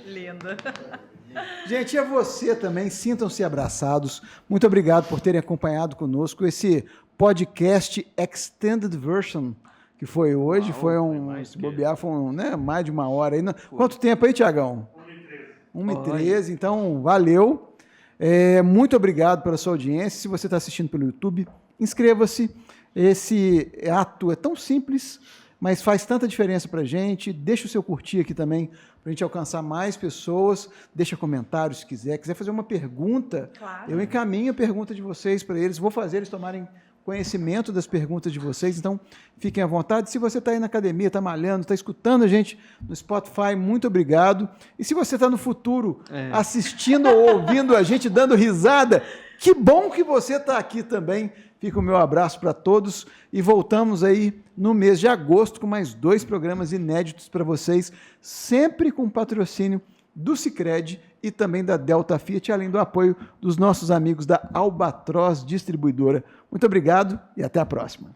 Linda. Gente, e a você também, sintam-se abraçados. Muito obrigado por terem acompanhado conosco esse podcast Extended Version que foi hoje. Uau, foi mais se que- bobear, foi mais de uma hora. Aí. Quanto tempo aí, Tiagão? 1h13. Então, valeu. Muito obrigado pela sua audiência. Se você está assistindo pelo YouTube, inscreva-se. Esse ato é tão simples, mas faz tanta diferença para a gente. Deixa o seu curtir aqui também, para a gente alcançar mais pessoas. Deixa comentários se quiser. Quiser fazer uma pergunta, Claro. eu encaminho a pergunta de vocês para eles. Vou fazer eles tomarem conhecimento das perguntas de vocês. Então, fiquem à vontade. Se você está aí na academia, está malhando, está escutando a gente no Spotify, muito obrigado. E se você está no futuro assistindo ou ouvindo a gente, dando risada, que bom que você está aqui também. Fica o meu abraço para todos e voltamos aí no mês de agosto com mais 2 programas inéditos para vocês, sempre com patrocínio do Sicredi e também da Delta Fiat, além do apoio dos nossos amigos da Albatroz Distribuidora. Muito obrigado e até a próxima.